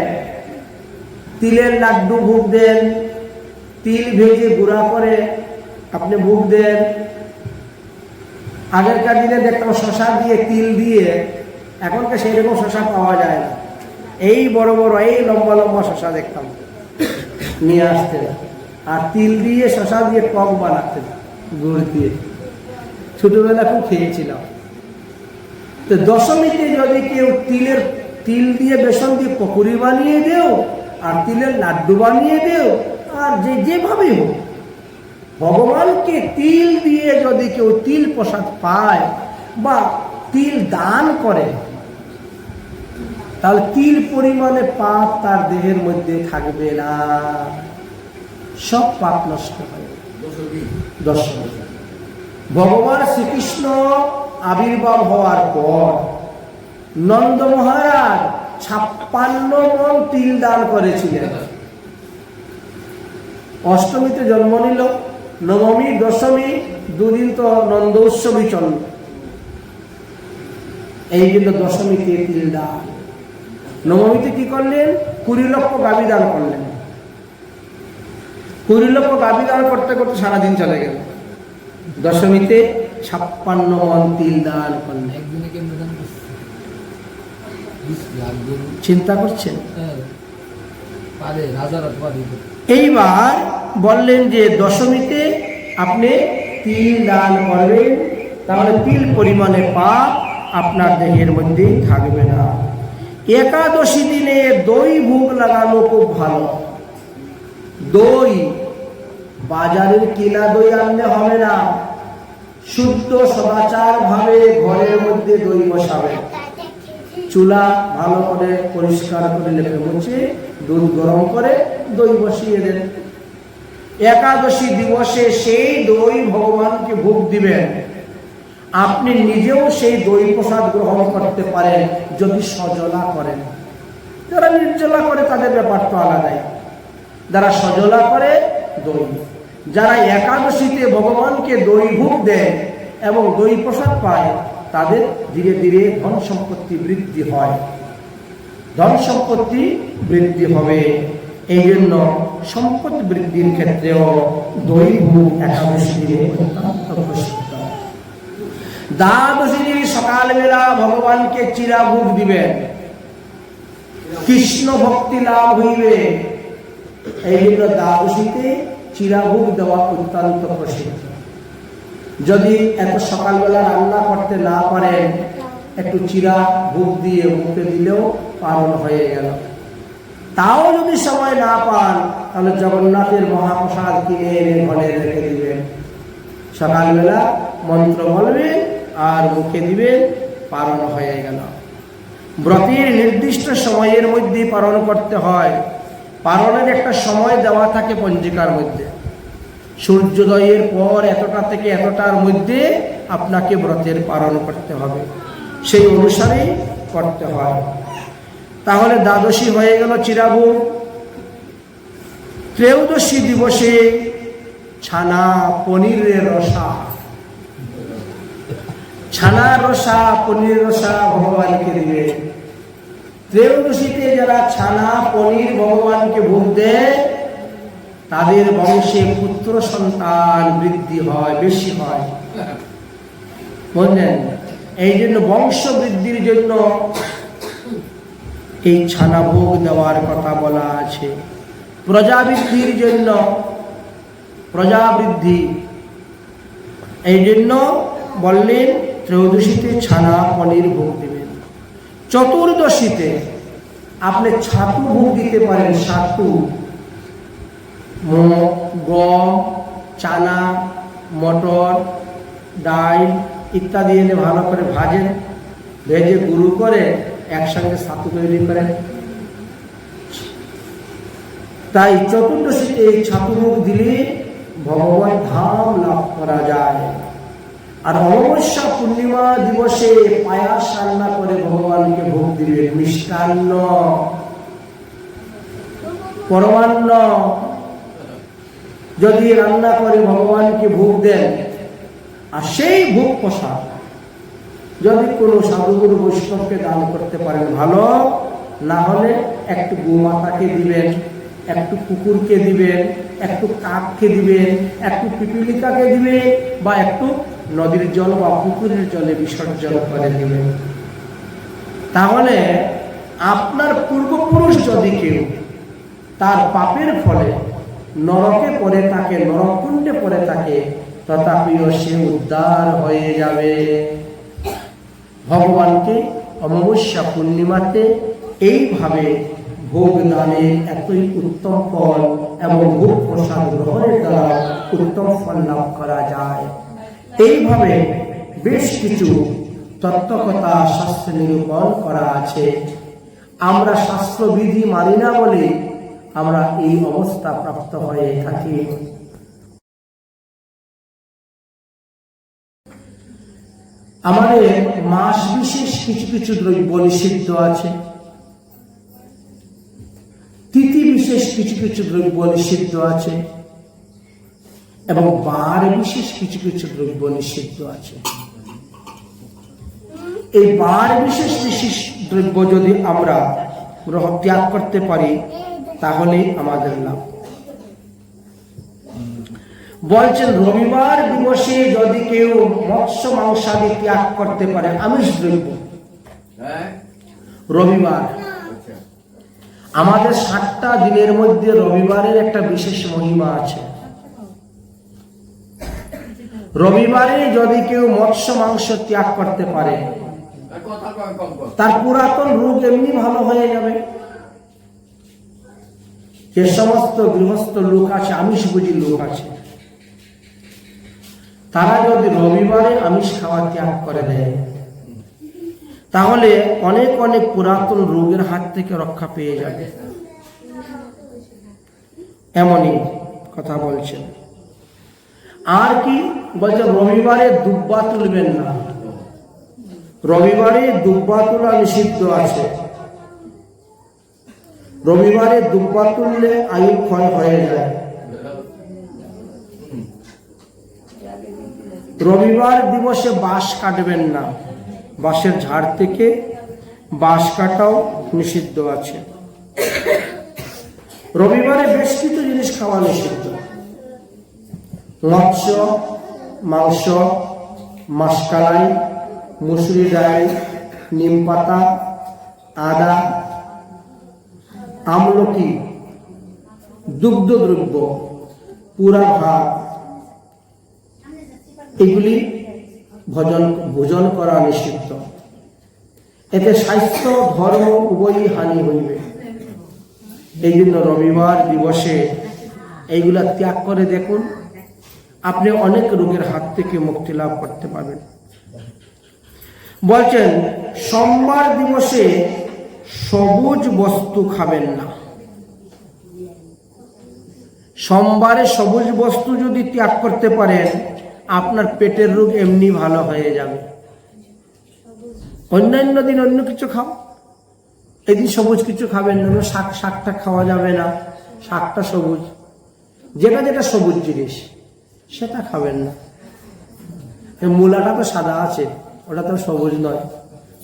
তিলের লাড্ডু ভোগ দেন, তিল ভেজে গুঁড়া করে আপনি ভোগ দেন। আগেরকার দিনে দেখতাম শশা দিয়ে তিল দিয়ে, এখনকার সেই রকম শশা পাওয়া যায় না। এই বড় বড় এই লম্বা লম্বা শশা দেখতাম নিয়ে আসতেন, আর তিল দিয়ে শশা দিয়ে টক বানাতেন গুড় দিয়ে। ছোটবেলা খুব খেয়েছিলাম। তো দশমীতে যদি কেউ তিল দিয়ে বেসন দিয়ে পকোড়ি বানিয়ে দেও, আর তিলের লাড্ডু বানিয়ে দেও, আর যেভাবে হোক ভগবানকে তিল দিয়ে যদি কেউ তিল প্রসাদ পায় বা তিল দান করে, তাহলে তিল পরিমাণে পাপ তার দেহের মধ্যে থাকবে না, সব পাপ নষ্ট হয়। দশমী ভগবান শ্রীকৃষ্ণ আবির্ভাব হওয়ার পর নন্দ মহারাজ 56 মণ তিল দান করেছিলেন। অষ্টমীতে জন্ম নিল, নবমী দশমী দুদিন তো নন্দ উৎসবই চলল, এই জন্য দশমীতে তিল দান। নবমীতে কি করলেন? 20 লক্ষ গাভী দান করলেন। 20 লক্ষ গাভী দান করতে করতে সারাদিন চলে গেল। দশমীতে 56 মণ তিল দান করলেন। চিন্তা করছেন? এইবার বললেন যে দশমীতে আপনি তিল দান করবেন, তাহলে তিল পরিমাণে পাপ আপনার দেহের মধ্যে থাকবে না। একাদশী দিনে দই ভোগ লাগানো খুব ভালো। দই বাজারের কিনা দই আনলে হবে না, শুদ্ধ সদাচার ভাবে ঘরের মধ্যে দই বসাবে। চুলা ভালো করে পরিষ্কার করে লেপে মুছে দুধ গরম করে দই বসিয়ে দেন। একাদশী দিবসে সেই দই ভগবানকে ভোগ দিবেন। আপনি নিজেও সেই দই প্রসাদ গ্রহণ করতে পারেন যদি সজলা করেন। যারা নির্জলা করে তাদের ব্যাপার তো আলাদাই, যারা সজলা করে দই, যারা একাদশীতে ভগবানকে দই ভোগ দেয় এবং দই প্রসাদ পায় তাদের ধীরে ধীরে ধন সম্পত্তি বৃদ্ধি হয়, ধন সম্পত্তি বৃদ্ধি হবে। এই জন্য সম্পদ বৃদ্ধির ক্ষেত্রেও দই ভোগ একাদশী দিনে অত্যন্ত প্রসিদ্ধ। দ্বাদশী দিন সকালবেলা ভগবানকে চিরা ভোগ দিবেন, কৃষ্ণ ভক্তি লাভ হইবে। এই জন্য দ্বাদশীতে চিরা ভোগ দেওয়া অত্যন্ত প্রসিদ্ধ। যদি এত সকালবেলা রান্না করতে না পারেন, একটু চিরা ভোগ দিয়ে মুখে দিলেও পালন হয়ে গেল। তাও যদি সময় না পান তাহলে জগন্নাথের মহাপ্রসাদ কিনে এনে ঘরে রেখে দিবেন। সকালবেলা মন্ত্র বলবেন আর মুখে দিবেন, পালন হয়ে গেল। ব্রতের নির্দিষ্ট সময়ের মধ্যে পালন করতে হয়। পালনের একটা সময় দেওয়া থাকে পঞ্জিকার মধ্যে। সূর্যোদয়ের পর এতটা থেকে এতটার মধ্যে আপনাকে ব্রতের পালন করতে হবে, সেই অনুসারেই করতে হয়। তাহলে দ্বাদশী হয়ে গেল চিরাভোগ। ত্রয়োদশী দিবসে ছানা পনিরের রসা, ছানার রসা পনির রসা ভগবানকে দিবে। ত্রয়োদশীতে যারা ছানা পনির ভগবানকে ভোগ দেয় তাদের বংশে পুত্র সন্তান বৃদ্ধি হয়, বেশি হয়, বুঝলেন? এই জন্য বংশ বৃদ্ধির জন্য এই ছানা ভোগ দেওয়ার কথা বলা আছে। প্রজাবৃদ্ধির জন্য, প্রজাবৃদ্ধি, এই জন্য বললেন ত্রয়োদশীতে ছানা পনির ভোগ দিবেন। চতুর্দশীতে আপনি ছাতু ভোগ দিতে পারেন। ছাতু গম, চানা, মটর, ডাল ইত্যাদি এনে ভালো করে ভাজেন, ভেজে গুঁড়ো করে একসঙ্গে ছাতু তৈরি করেন। তাই চতুর্দশীতে এই ছাতু ভোগ দিলে ভগবান ধাম লাভ করা যায়। আর অমাবস্যা পূর্ণিমা দিবসে পায়াস রান্না করে ভগবানকে ভোগ দিবেন। মিষ্টান্ন, পরমান্ন যদি রান্না করে ভগবানকে ভোগ দেন, আর সেই ভোগ প্রসাদ যদি কোনো সাধুগুরু বৈষ্ণবকে দান করতে পারেন ভালো, না হলে একটু গোমাতাকে দিবেন, একটু কুকুরকে দিবেন, একটু কাককে দিবেন, একটু পিপিলিকাকে দিবেন, বা একটু নদীর জল বা পুকুরের জলে বিসর্জন করে দিবেন। তাহলে আপনার পূর্বপুরুষ যদি কেউ তার পাপের ফলে নরকে পড়ে থাকে, নরকুণ্ডে পড়ে থাকে, তথাপিও সে উদ্ধার হয়ে যাবে। ভগবানকে অমাবস্যা পূর্ণিমাতে এইভাবে ভোগ দানে এতই উত্তম ফল এবং ভোগ প্রসাদ গ্রহণের দ্বারা উত্তম ফল লাভ করা যায়। এইভাবে বেশ কিছু তত্ত্বকথা শাস্ত্রে নিরূপণ করা আছে। আমরা শাস্ত্রবিধি মানি না বলে আমরা এই অবস্থা প্রাপ্ত হয়ে থাকি। আমাদের মাস বিশেষ কিছু কিছু দ্রব্য নিষিদ্ধ আছে। কিছু কিছু দ্রব্য নিষিদ্ধ আছে এবং বার বিশেষ কিছু কিছু দ্রব্য নিষিদ্ধ আছে। এই বার বিশেষ বিশেষ দ্রব্য যদি আমরা ত্যাগ করতে পারি তাহলে আমাদের লাভ। বলছেন রবিবার দিবসে যদি কেউ মৎস্য মাংসাদি ত্যাগ করতে পারে, আমিষ দ্রব্য, রবিবার আমাদের 7টা দিনের মধ্যে রবিবারের একটা বিশেষ মহিমা আছে। রবিবারে যদি কেউ মৎস্য মাংস ত্যাগ করতে পারে তার পুরাতন রোগ এমনি ভালো হয়ে যাবে। যে সমস্ত গৃহস্থ লোক আছে, আমিষভোজী লোক আছে, তারা যদি রবিবারে আমিষ খাওয়া ত্যাগ করে দেয় তাহলে অনেক অনেক পুরাতন রোগের হাত থেকে রক্ষা পেয়ে যাবে। এমনই কথা বলছেন। আর কি বলছে, রবিবারে দুব্বা তুলবেন না। রবিবারে দুব্বা তোলা নিষিদ্ধ আছে। রবিবারে দুব্বা তুললে আয়ু ক্ষয় হয়ে যায়। রবিবার দিবসে বাঁশ কাটবেন না। বাঁশের ঝাড় থেকে বাঁশ কাটাও নিষিদ্ধ আছে। রবিবারে বেশ কিছু জিনিস খাওয়া নিষিদ্ধ। মৎস্য, মাংস, মাসকালাই, মুসুরি ডাল, নিম পাতা, আদা, আমলকি, দুগ্ধদ্রব্য, পুরা ভাত, এগুলি ভোজন করা নিষিদ্ধ। এতে স্বাস্থ্য ধর্ম উভয়ই হানি হইবে। এই জন্য রবিবার দিবসে এইগুলা ত্যাগ করে দেখুন, আপনি অনেক রোগের হাত থেকে মুক্তি লাভ করতে পারবেন। বলছেন সোমবার দিবসে সবুজ বস্তু খাবেন না। সোমবারে সবুজ বস্তু যদি ত্যাগ করতে পারেন আপনার পেটের রোগ এমনি ভালো হয়ে যাবে। অন্যান্য দিন অন্য কিছু খাও, এদিন সবুজ কিছু খাবেন না। শাকটা খাওয়া যাবে না, শাকটা সবুজ, যেটা যেটা সবুজ জিনিস সেটা খাবেন না। মূলাটা তো সাদা আছে, ওটা তো সবুজ নয়।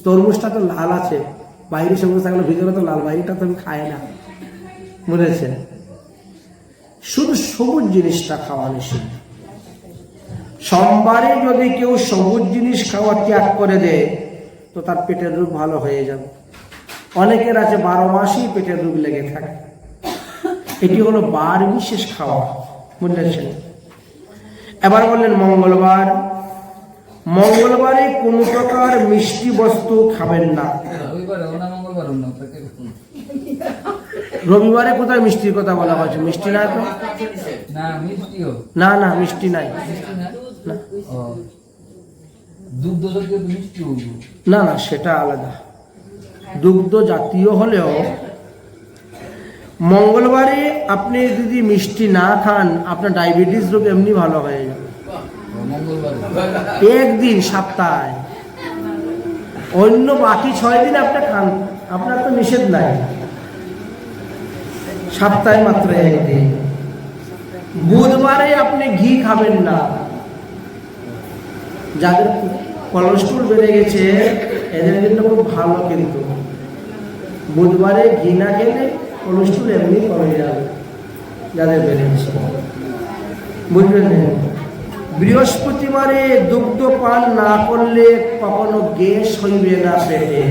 তরমুজটা তো লাল আছে, বাইরে সবুজ থাকলে ভিতরে তো লাল, বাইরেটা তো আমি খাই না, বুঝেছেন? শুধু সবুজ জিনিসটা খাওয়া নিষিদ্ধ। সোমবারে যদি কেউ সবুজ জিনিস খাওয়া ত্যাগ করে দেয় তো তার পেটের রোগ ভালো হয়ে যাবে। অনেকের আছে 12 মাসই পেটের রোগ লেগে থাকে। এটি হলো বার বিশেষ খাওয়া, বুঝলেন? এবার বললেন মঙ্গলবার। মঙ্গলবারে কোনো প্রকার মিষ্টি বস্তু খাবেন না। রবিবারে কোথায় মিষ্টির কথা বলা হয়েছে? মিষ্টি না তো, না না মিষ্টি নাই। না না সেটা আলাদা। দুগ্ধ জাতীয় হলেও মঙ্গলবারে আপনি যদি মিষ্টি না খান আপনার ডায়াবেটিস রোগ এমনি ভালো হয়ে যাবে। একদিন সপ্তাহে, অন্য বাকি 6 দিন আপনি খান, আপনার তো নিষেধ নাই। সপ্তাহে মাত্র একদিন। বুধবারে আপনি ঘি খাবেন না। যাদের কোলেস্ট্রল বেড়ে গেছে এদের জন্য খুব ভালো, কিন্তু বুধবারে ঘি না খেলে কোলেস্ট্রল এমনি কমে যাবে যাদের বেড়ে গেছে, বুঝলেন? বৃহস্পতিবারে দুগ্ধ পান না করলে কখনো গ্যাস হইবে না পেটে।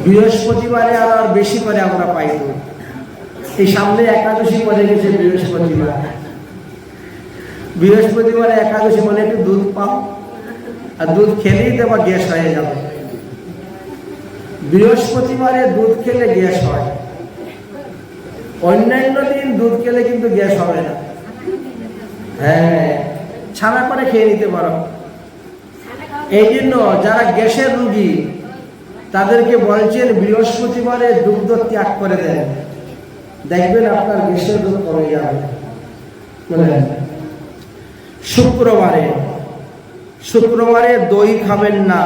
বৃহস্পতিবারে আর বেশি করে আমরা পাই তো। এই সামনে একাদশী পড়ে গেছে বৃহস্পতিবার। বৃহস্পতিবারে একাদশী মানে একটু দুধ পাও, আর দুধ খেলেই তো আবার গ্যাস হয়ে যাবে। বৃহস্পতিবারে দুধ খেলে গ্যাস হয়, অন্যান্য দিন দুধ খেলে কিন্তু গ্যাস হবে না। হ্যাঁ, ছানা করে খেয়ে নিতে পারো। এই জন্য যারা গ্যাসের রোগী তাদেরকে বলছেন বৃহস্পতিবারে দুগ্ধ ত্যাগ করে দেন, দেখবেন আপনার গ্যাসের রোগ কমে যাবে। শুক্রবারে দই খাবেন না।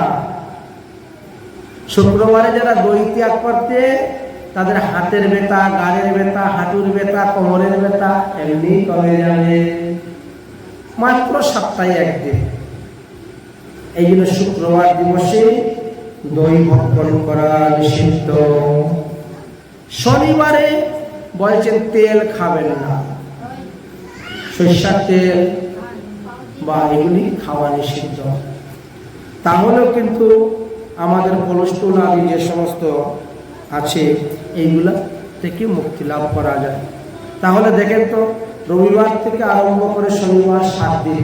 শুক্রবারে যারা দই ত্যাগ করতে তাদের হাতের ব্যথা, গাড়ের ব্যথা, হাঁটুর ব্যথা, কোমরের ব্যথা এমনি কমে যাবে, মাত্র সপ্তাহে একদিন। এই জন্য শুক্রবার দিবসে দই ভক্ষণ করা নিষিদ্ধ। শনিবারে বলছেন তেল খাবেন না, সরিষার তেল বা এগুলি খাওয়া নিষিদ্ধ। তাহলেও কিন্তু আমাদের কোলেস্ট্রল আদি যে সমস্ত আছে এইগুলা থেকে মুক্তি লাভ করা যায়। তাহলে দেখেন তো, রবিবার থেকে আরম্ভ করে শনিবার 7 দিন,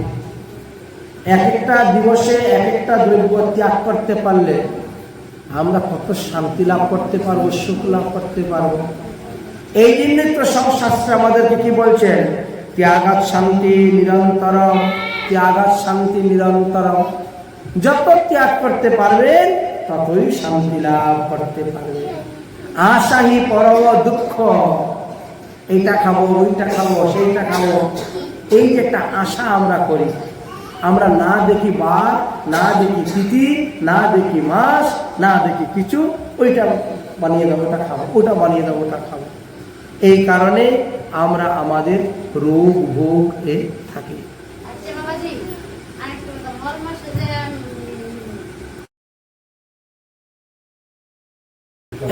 এক একটা দিবসে এক একটা দ্রব্য ত্যাগ করতে পারলে আমরা কত শান্তি লাভ করতে পারবো, সুখ লাভ করতে পারবো। এই জন্যই তো সব শাস্ত্রে আমাদেরকে কি বলছেন, ত্যাগাৎ শান্তি নিরন্তরম, ত্যাগাৎ শান্তি নিরন্তরম। যত ত্যাগ করতে পারবেন ততই শান্তি লাভ করতে পারবেন। আশাহি পরম দুঃখ, এইটা খাবো, ওইটা খাবো, সেইটা খাবো, এই যে একটা আশা আমরা করি, আমরা না দেখি বার, না দেখি তিথি, না দেখি মাস, না দেখি কিছু, ওইটা বানিয়ে দেবো, ওটা খাবো, ওটা বানিয়ে দেবো, ওটা খাবো। এই কারণে আমরা আমাদের রোগ ভোগ এ থাকি।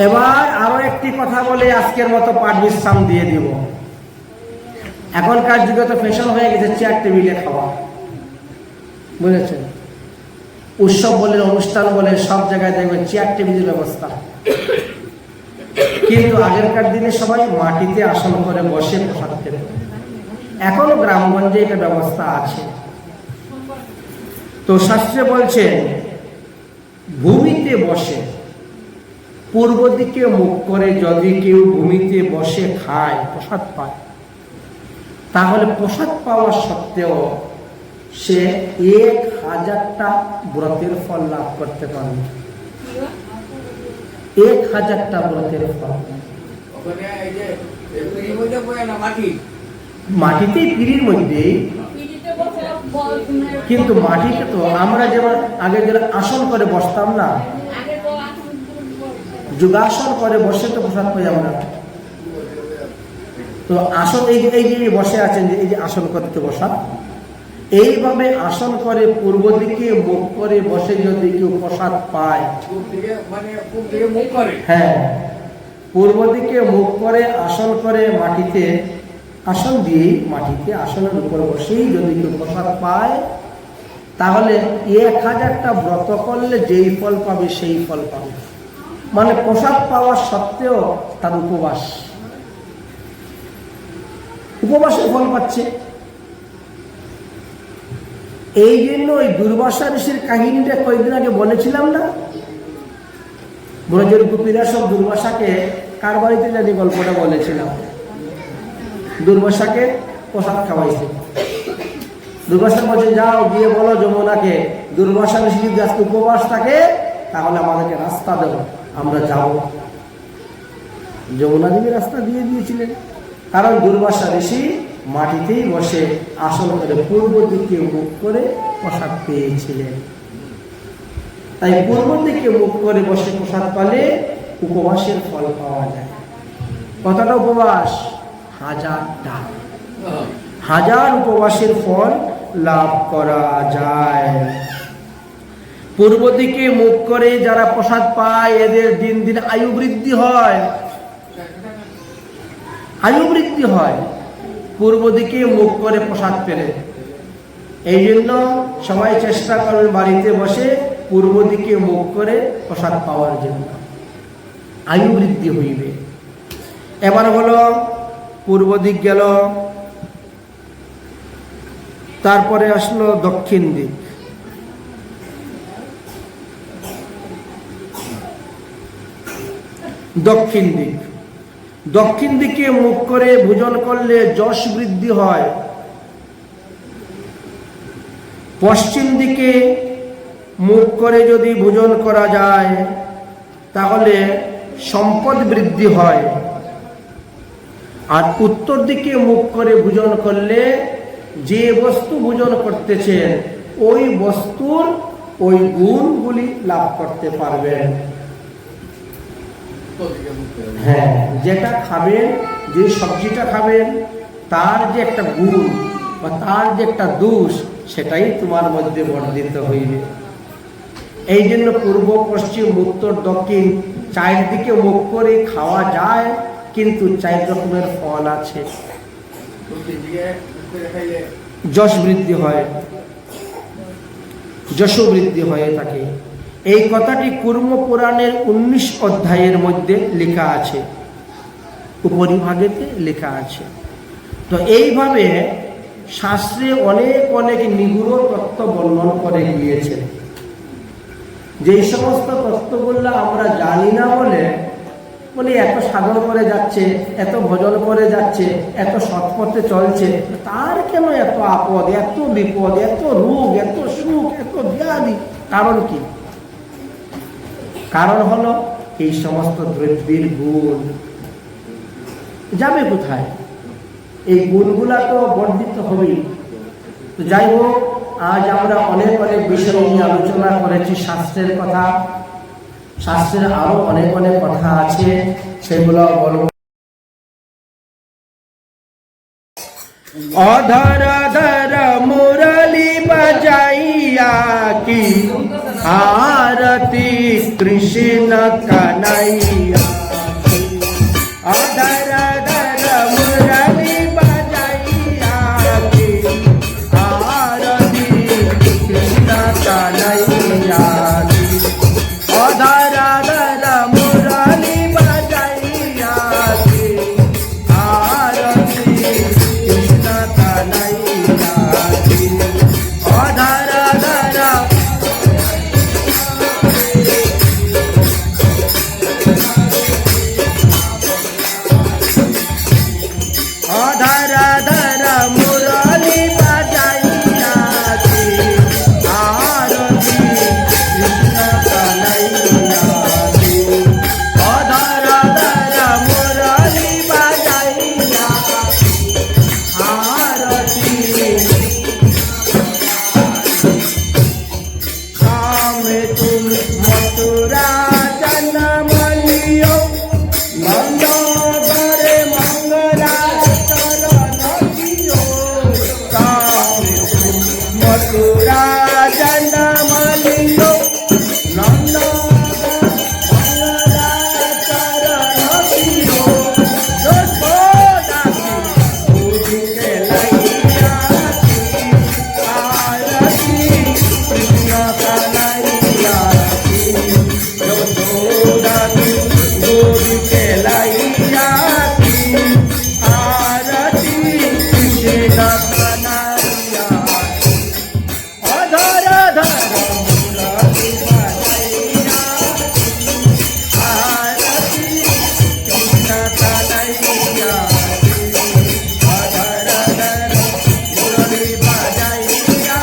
এবার আরো একটি কথা বলে আজকের মতো পাঠ বিশ্রাম দিয়ে দিব। এখনকার যুগে তো ফ্যাশন হয়ে গেছে চেয়ার টেবিলে খাওয়া, বুঝেছেন? উৎসব বলে, অনুষ্ঠান বলে, সব জায়গায় দেখবেন চেয়ার টেবিলের ব্যবস্থা। কিন্তু আগেরকার দিনে সবাই মাটিতে আসন করে বসে প্রসাদ খেত। এখনো গ্রামগঞ্জে এটা ব্যবস্থা আছে। তো শাস্ত্রে বলছে ভূমিতে বসে, পূর্ব দিকে মুখ করে যদি কেউ ভূমিতে বসে খায়, প্রসাদ পায়, তাহলে প্রসাদ পাওয়া সত্ত্বেও সে 1000টা ব্রতের ফল লাভ করতে পারবে। 1000টা ব্রতের ফল। মাটিতেই, পিঁড়ির মধ্যে। কিন্তু মাটিতে তো আমরা যেমন আগে যেমন আসন করে বসতাম না, যোগাসন করে বসে তো প্রসাদ পাই আমরা। তো আসন এই যে বসে আছেন, এই যে আসন করতে বসা, এইভাবে আসন করে পূর্ব দিকে মুখ করে বসে যদি কেউ প্রসাদ পায়, হ্যাঁ, পূর্ব দিকে মুখ করে আসন করে মাটিতে আসন দিয়ে মাটিতে আসনের উপর বসেই যদি কেউ প্রসাদ পায়, তাহলে 1000টা ব্রত করলে যেই ফল পাবে সেই ফল পাবে। মানে প্রসাদ পাওয়া সত্ত্বেও তার উপবাসের ফল পাচ্ছে। এই জন্য ওই দুর্বাসা ঋষির কাহিনীটা কয়েকদিন আগে বলেছিলাম না, ব্রজের গোপীরা সব দুর্বাসাকে কার বাড়িতে জানি গল্পটা বলেছিলাম, দুর্বাসাকে প্রসাদ খাওয়াইছে। দুর্বাসা বলছে যাও গিয়ে বলো যমুনাকে, দুর্বাসা ঋষি যদি আজকে উপবাস থাকে তাহলে আমাদেরকে রাস্তা দেবো, আমরা যাব। যমুনা দেবী রাস্তা দিয়ে দিয়েছিলেন, কারণ দুর্বাসা ঋষি মাটিতেই বসে আসন করে পূর্ব দিকে মুখ করে প্রসাদ পেয়েছিলেন। তাই পূর্ব দিকে মুখ করে বসে প্রসাদ পালে উপবাসের ফল পাওয়া যায়। কতটা উপবাস? 1000টা। 1000 উপবাসের ফল লাভ করা যায়। পূর্ব দিকে মুখ করে যারা প্রসাদ পায় এদের দিন দিন আয়ু বৃদ্ধি হয়, আয়ু বৃদ্ধি হয় পূর্ব দিকে মুখ করে প্রসাদ পেলে। এই জন্য সবাই চেষ্টা করবে বাড়িতে বসে পূর্ব দিকে মুখ করে প্রসাদ পাওয়ার জন্য, আয়ু বৃদ্ধি হইবে। এবার হলো পূর্ব দিক গেল, তারপরে আসলো দক্ষিণ দিক। দক্ষিণ দিক, দক্ষিণ দিকে মুখ করে ভোজন করলে যশ বৃদ্ধি হয়। পশ্চিম দিকে মুখ করে যদি ভোজন করা যায় তাহলে সম্পদ বৃদ্ধি হয়। আর উত্তর দিকে মুখ করে ভোজন করলে যে বস্তু ভোজন করতেছেন ওই বস্তুর ওই গুণগুলি লাভ করতে পারবেন। হ্যাঁ, যেটা খাবেন, যে সবজিটা খাবেন, তার যে একটা গুণ বা তার যে একটা দোষ, সেটাই তোমার মধ্যে বর্ধিত হইবে। এই জন্য পূর্ব, পশ্চিম, উত্তর, দক্ষিণ চারদিকে মুখ করে খাওয়া যায়, কিন্তু 4 রকমের ফল আছে। যশ বৃদ্ধি হয়, যশ বৃদ্ধি হয়ে থাকে। এই কথাটি কুর্ম পুরাণের 19 অধ্যায়ের মধ্যে লেখা আছে, উপরিভাগেতে লেখা আছে। তো এইভাবে শাস্ত্রে অনেক অনেক নিগুড় তত্ত্ব বর্ণন করে গিয়েছে। যেই সমস্ত তত্ত্বগুলো আমরা জানি না বলে এত সাধন করে যাচ্ছে, এত ভজন করে যাচ্ছে, এত সৎপথে চলছে, তার কেন এত আপদ, এত বিপদ, এত রোগ, এত সুখ, এত ব্যাধি? কারণ কি? কারণ হলো এই সমস্ত দ্রব্যের গুণ যাবে কোথায়? এই গুণগুলা তো বর্ধিত হবেই। তো যাই হোক, আজ আমরা অনেক অনেক বিষয় নিয়ে আলোচনা করেছি, শাস্ত্রের কথা। শাস্ত্রের আরো অনেক অনেক কথা আছে, সেগুলো বলবো। অধর ধর মুরলি বাজাইয়া কি আরতি কৃষ্ণ কানাইয়া। অধর ধর মুরলি বাজাইয়া কি আরতি কৃষ্ণ কানাইয়া। অধর ধর মুরলি বাজাইয়া কি আরতি কৃষ্ণ কানাইয়া। অধর ধর অধর ধর মুরলি বাজাইয়া কি আরতি কৃষ্ণ কানাইয়া। অধর ধর মুরলি বাজাইয়া আরতি। काम तुम मथुरा जनमलियो, मंदोदर मंगला चरण दियो। काम तुम मथुरा जनमलियो, नंदोदर मंगला चरण दियो। यशोदा की दूध के लैया की आरती कृष्ण कन्हैया की। यशोदा की दूध के लैया की आरती कृष्ण कन्हैया। अधर धर मुरली बजैया आरती कृष्ण कन्हैया। अधर धर मुरली बजैया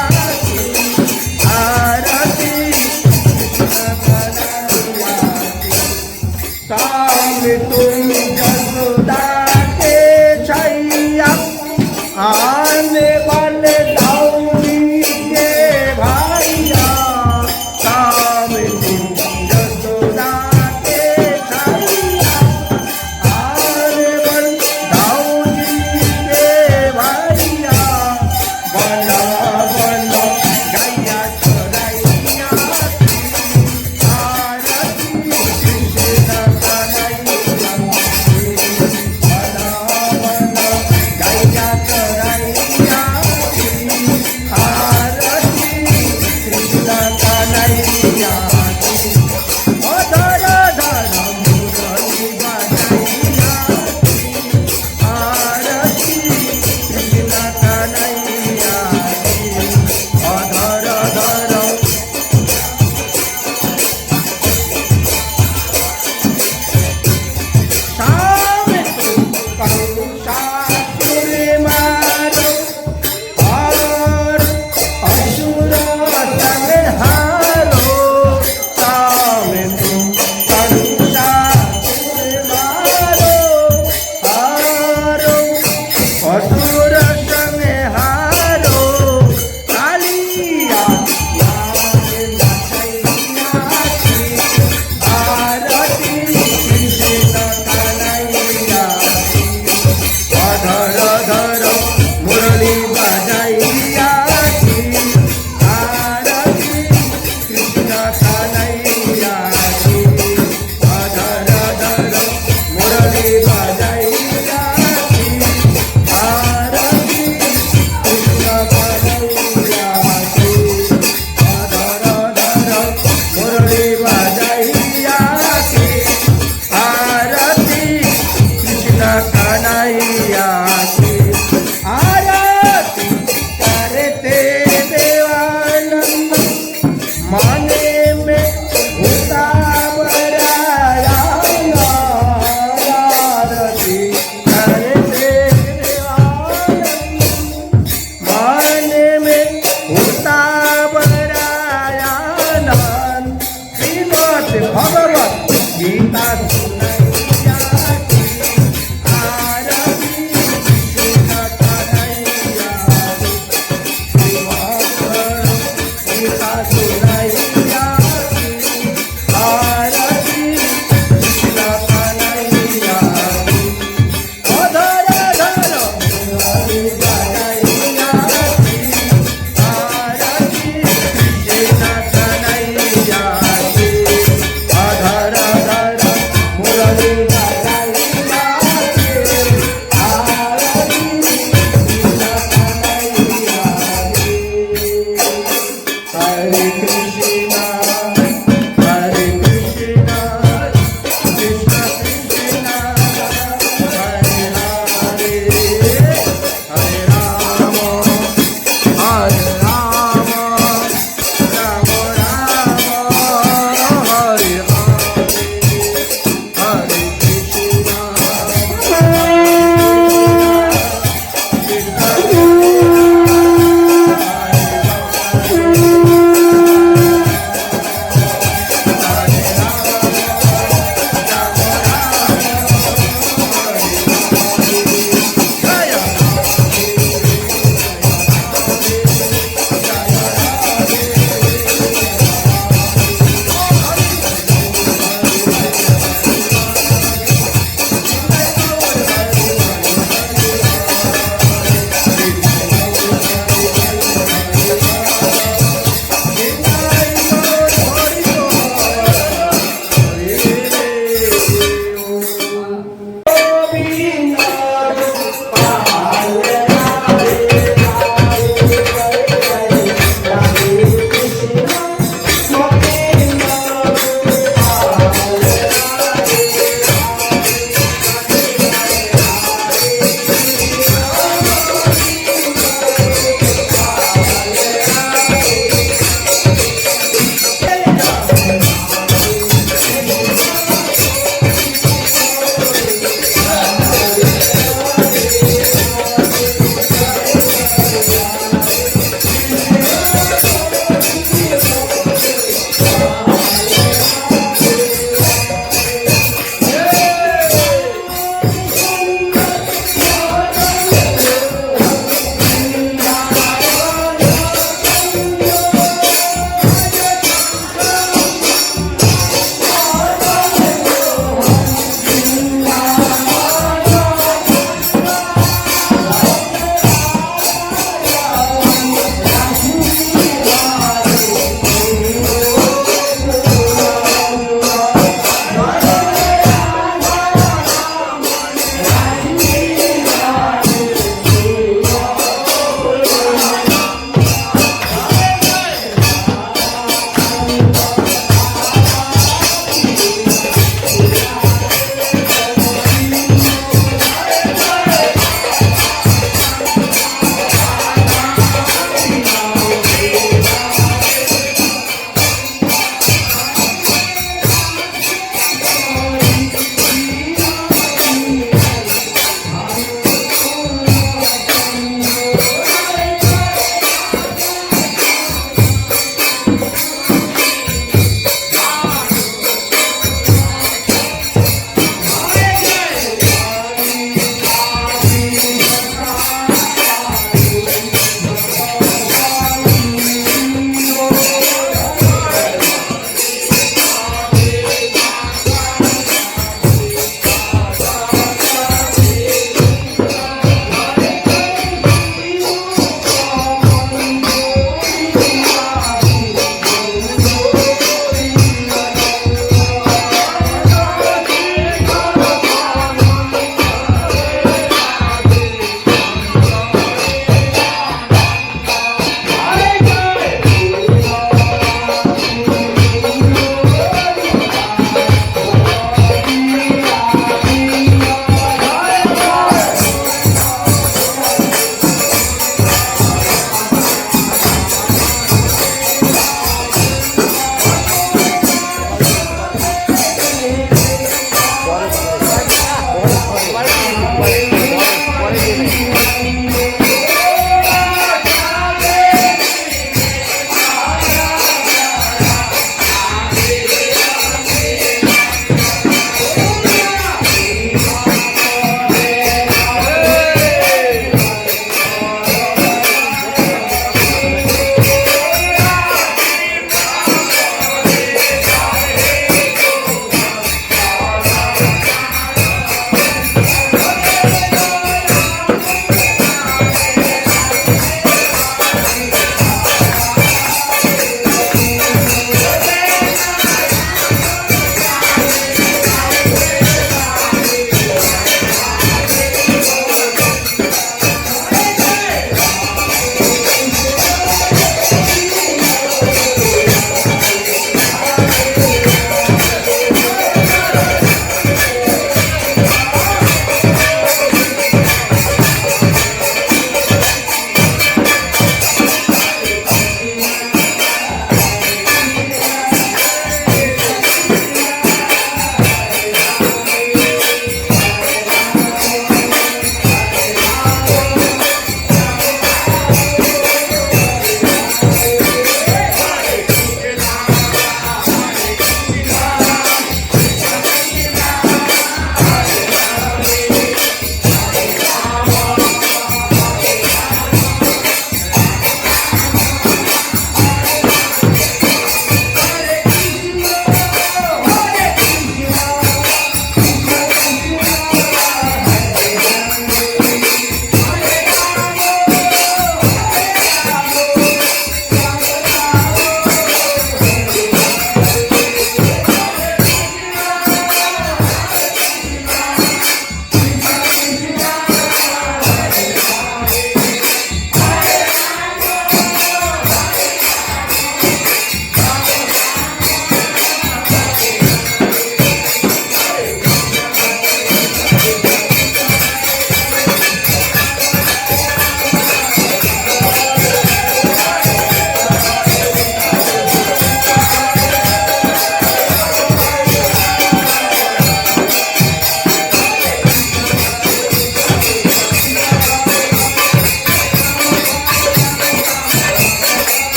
आरती कृष्ण कन्हैया। काम तुम जसोदा के छैया, आने वाले दाऊदी के भाइया। काम तुम जसोदा के छैया, आने वाले दाऊदी के भाइया। बना बना गैया चोरैया की आरती कृष्ण कन्हैया की। बना बना गैया चोरैया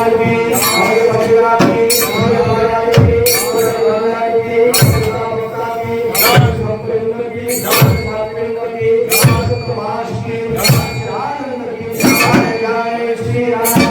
রাখবে, আমাদের পাশে রাখবে, আমাদের ভালো রাখবে, আমাদের ভালো রাখবে, Ram